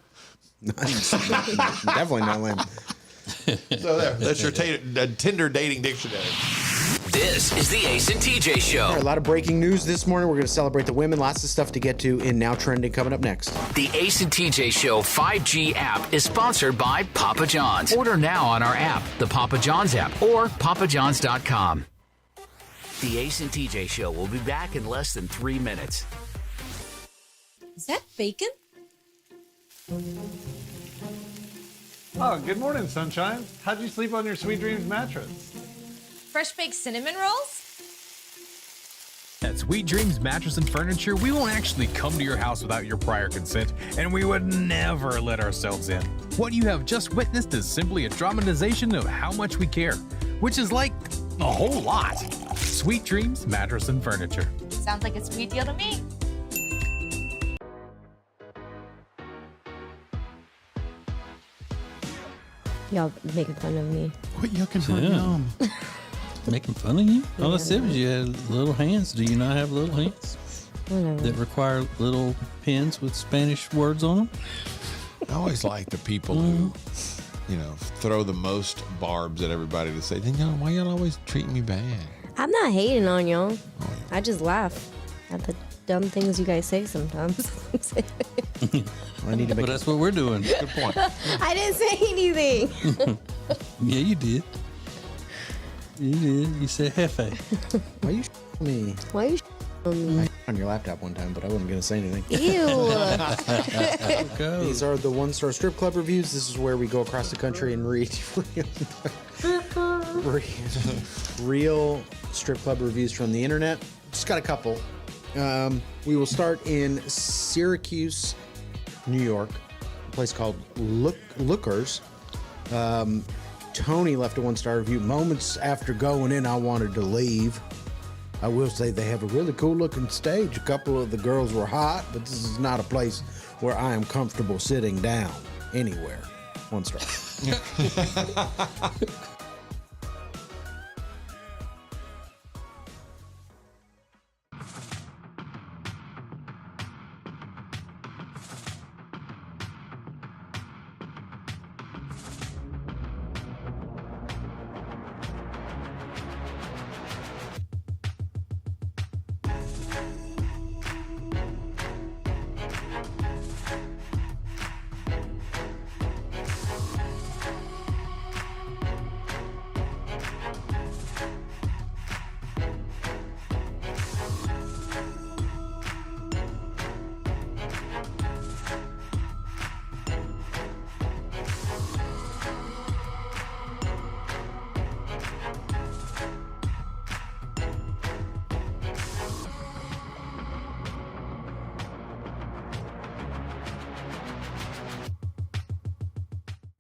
Definitely not lame. So that's your Tinder dating dictionary. This is the Ace and TJ Show. All right, a lot of breaking news this morning. We're going to celebrate the women. Lots of stuff to get to in Now Trending coming up next. The Ace and TJ Show 5G app is sponsored by Papa John's. Order now on our app, the Papa John's app, or papajohns.com. The Ace and TJ Show will be back in less than 3 minutes. Is that bacon? Oh, good morning, sunshine. How'd you sleep on your Sweet Dreams mattress? Fresh baked cinnamon rolls? At Sweet Dreams Mattress and Furniture, we won't actually come to your house without your prior consent, and we would never let ourselves in. What you have just witnessed is simply a dramatization of how much we care, which is like a whole lot. Sweet Dreams Mattress and Furniture. Sounds like a sweet deal to me. Y'all making fun of me. Quit yucking her Yeah. yum. Making fun of you? All I said was you had little hands. Do you not have little hands Whatever. that require little pens with Spanish words on them? I always like the people who, throw the most barbs at everybody to say, why y'all always treat me bad? I'm not hating on y'all. I just laugh at the dumb things you guys say sometimes. But that's what we're doing. Good point. I didn't say anything. Yeah, you did. You did. You said Hefe. Why you me? Why you on me? On your laptop one time, but I wasn't going to say anything. Ew. These are the one-star strip club reviews. This is where we go across the country and read real strip club reviews from the internet. Just got a couple. We will start in Syracuse, New York, a place called Lookers. Tony left a one-star review. Moments after going in, I wanted to leave. I will say they have a really cool-looking stage. A couple of the girls were hot, but this is not a place where I am comfortable sitting down anywhere. One star.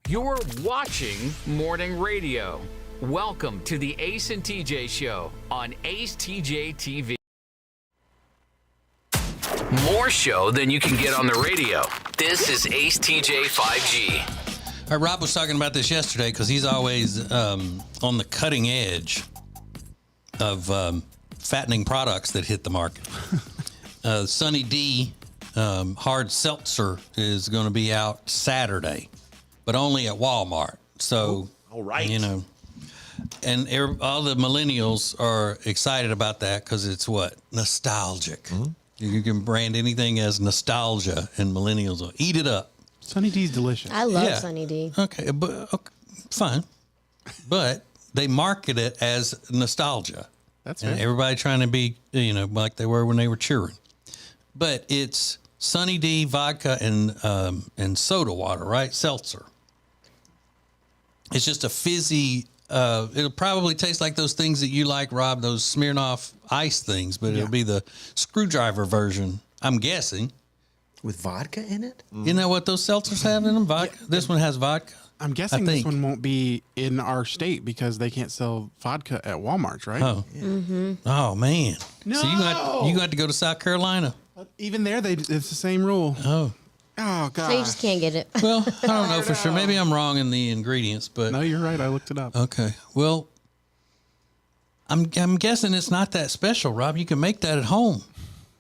You're watching morning radio. Welcome to the Ace and TJ Show on Ace TJ TV. More show than you can get on the radio. This is Ace TJ 5G. All right, Rob was talking about this yesterday because he's always on the cutting edge of fattening products that hit the market. Sunny D hard seltzer is going to be out Saturday, but only at Walmart. So, all right, you know, and all the millennials are excited about that because it's what? Nostalgic. Mm-hmm. You can brand anything as nostalgia, and millennials will eat it up. Sunny D's delicious. I love Sunny D. Okay, but fine. But they market it as nostalgia. That's and right. everybody trying to be, you know, like they were when they were children. But it's Sunny D, vodka, and soda water, right? Seltzer. It's just a fizzy. It'll probably taste like those things that you like, Rob, those Smirnoff ice things, but it'll be the screwdriver version, I'm guessing. With vodka in it? You know what those seltzers have in them? Vodka. This one has vodka. I'm guessing this one won't be in our state because they can't sell vodka at Walmart, right? Oh, oh man! No! So you got to go to South Carolina. Even there, it's the same rule. Oh, oh God! So you just can't get it. Well, I don't know for sure. Maybe I'm wrong in the ingredients, but no, you're right. I looked it up. Okay. Well, I'm guessing it's not that special, Rob. You can make that at home.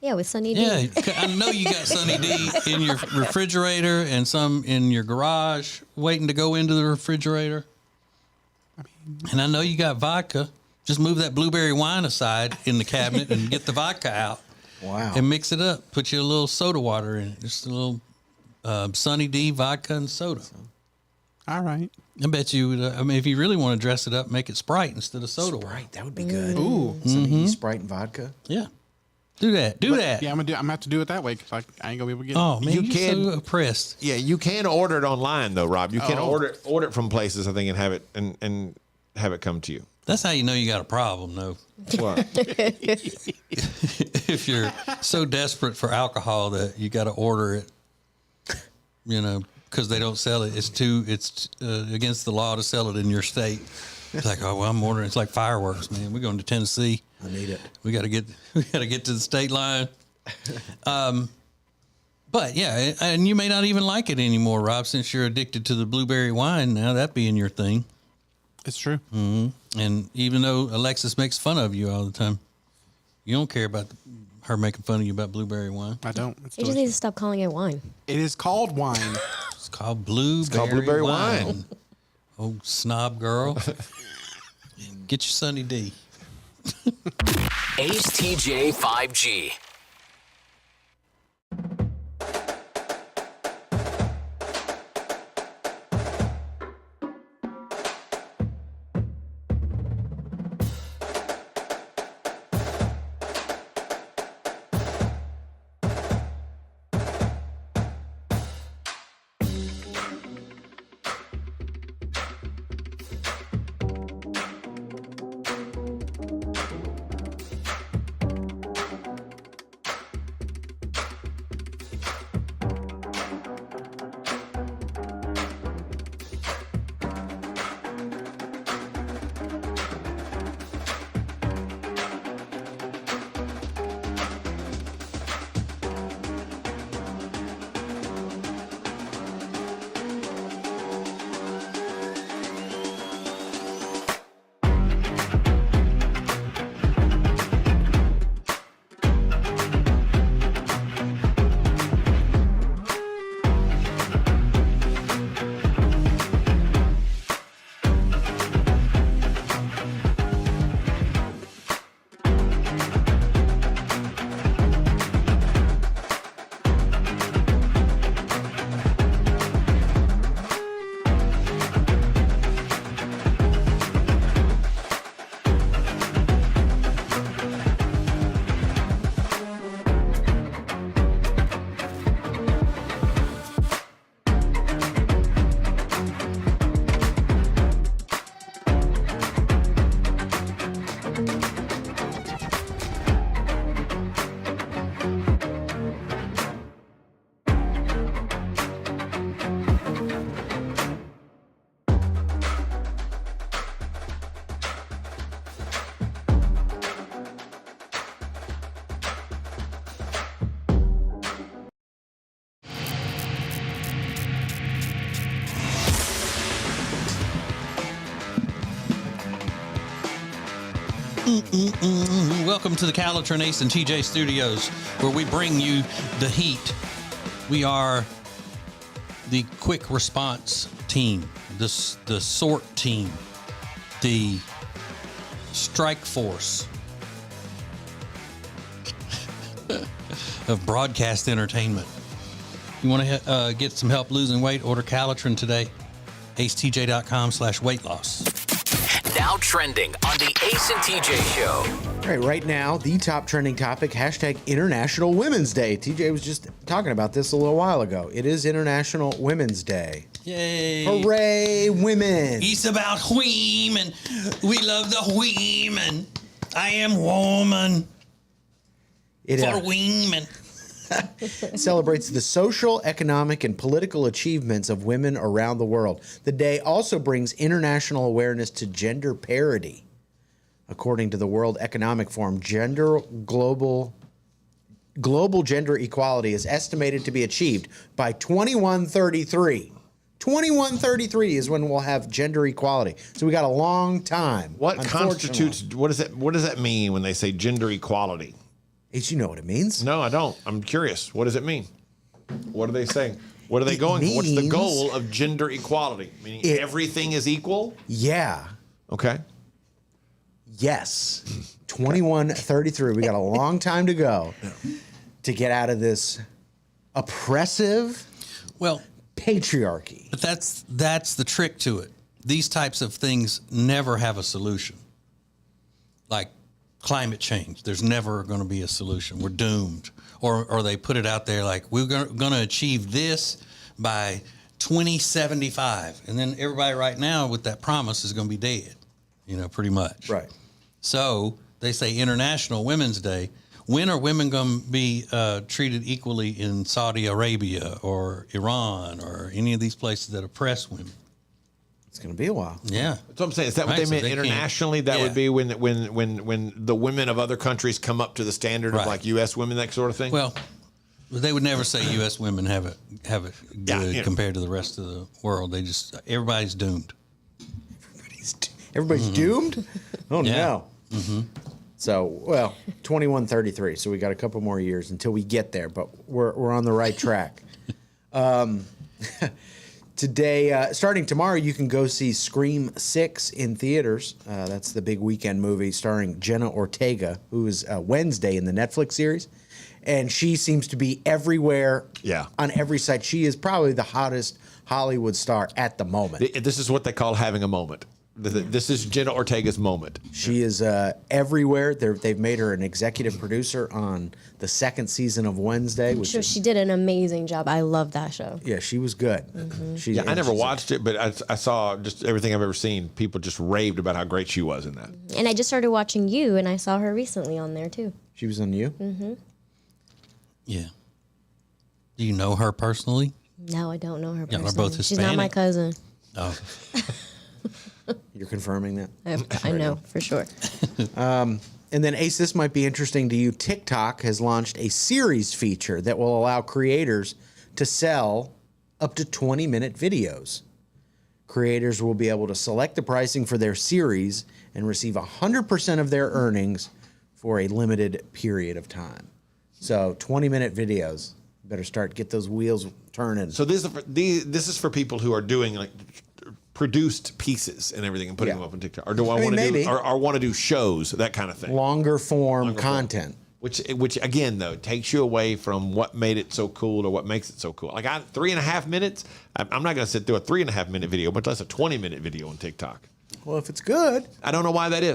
Yeah, with Sunny D. Yeah, I know you got Sunny D in your refrigerator and some in your garage waiting to go into the refrigerator. And I know you got vodka. Just move that blueberry wine aside in the cabinet and get the vodka out. Wow. And mix it up. Put you a little soda water in it. Just a little Sunny D, vodka, and soda. All right. I bet you would. I mean, if you really want to dress it up, make it Sprite instead of soda water. Sprite, that would be good. Ooh. Sunny D, Sprite, and vodka. Yeah. Do that. Do that. Yeah, I'm gonna have to do it that way because I ain't gonna be able to get Oh it. man, You you're can- so oppressed. Yeah, you can order it online though, Rob. You can Oh. order it from places, I think, and have it and have it come to you. That's how you know you got a problem, though. What? If you're so desperate for alcohol that you got to order it, you know, because they don't sell it. It's against the law to sell it in your state. It's like, oh well, I'm ordering. It's like fireworks, man. We're going to Tennessee. I need it. We got to get to the state line. But yeah, and you may not even like it anymore, Rob, since you're addicted to the blueberry wine. Now that being your thing. It's true. Mm-hmm. And even though Alexis makes fun of you all the time, you don't care about her making fun of you about blueberry wine. I don't. It's You just need to stop calling it wine. It is called wine. It's called blueberry wine. Oh, snob girl. Get your Sunny D. Ace TJ 5G. Welcome to the Calitrin Ace and TJ Studios, where we bring you the heat. We are the quick response team, the sort team, the strike force of broadcast entertainment. You want to get some help losing weight? Order Calitrin today. acetj.com/weight loss. Now trending on the Ace and TJ Show. All right now, the top trending topic, hashtag International Women's Day. TJ was just talking about this a little while ago. It is International Women's Day. Yay. Hooray, women. It's about women. We love the women. I am woman. For women. Celebrates the social, economic, and political achievements of women around the world. The day also brings international awareness to gender parity. According to the World Economic Forum, global gender equality is estimated to be achieved by 2133. 2133 is when we'll have gender equality. So we got a long time. What constitutes? What does that mean when they say gender equality? You know what it means? No, I don't. I'm curious. What does it mean? What are they saying? What are they going for? What's the goal of gender equality? Meaning everything is equal? Yeah. Okay. Yes. 2133. We got a long time to go to get out of this oppressive patriarchy. But that's the trick to it. These types of things never have a solution. Like climate change, there's never going to be a solution. We're doomed. Or they put it out there like, we're going to achieve this by 2075. And then everybody right now with that promise is going to be dead, pretty much. Right. So they say International Women's Day. When are women going to be treated equally in Saudi Arabia or Iran or any of these places that oppress women? It's going to be a while. Yeah. That's what I'm saying. Is that what they meant internationally? That would be when the women of other countries come up to the standard of like U.S. women, that sort of thing? Well, they would never say U.S. women have it good compared to the rest of the world. Everybody's doomed. Everybody's doomed? Oh, no. Mm-hmm. So, 2133. So we got a couple more years until we get there, but we're on the right track. Today, starting tomorrow, you can go see Scream 6 in theaters. That's the big weekend movie starring Jenna Ortega, who is Wednesday in the Netflix series. And she seems to be everywhere on every site. She is probably the hottest Hollywood star at the moment. This is what they call having a moment. This is Jenna Ortega's moment. She is everywhere. They've made her an executive producer on the second season of Wednesday. She did an amazing job. I love that show. Yeah, she was good. Mm-hmm. I never watched it, but I saw just everything I've ever seen. People just raved about how great she was in that. And I just started watching You, and I saw her recently on there, too. She was on You? Mm-hmm. Yeah. Do you know her personally? No, I don't know her personally. Y'all are both She's not my cousin. Oh. You're confirming that? I know, for sure. And then, Ace, this might be interesting to you. TikTok has launched a series feature that will allow creators to sell up to 20-minute videos. Creators will be able to select the pricing for their series and receive 100% of their earnings for a limited period of time. So 20-minute videos. Better get those wheels turning. So this is for people who are doing like produced pieces and everything and putting them up on TikTok, or want to do shows, that kind of thing. Longer form content. Which again though takes you away from what made it so cool or what makes it so cool. Like 3.5 minutes, I'm not going to sit through a 3.5 minute video, much less a 20-minute video on TikTok. Well, if it's good, I don't know why that is.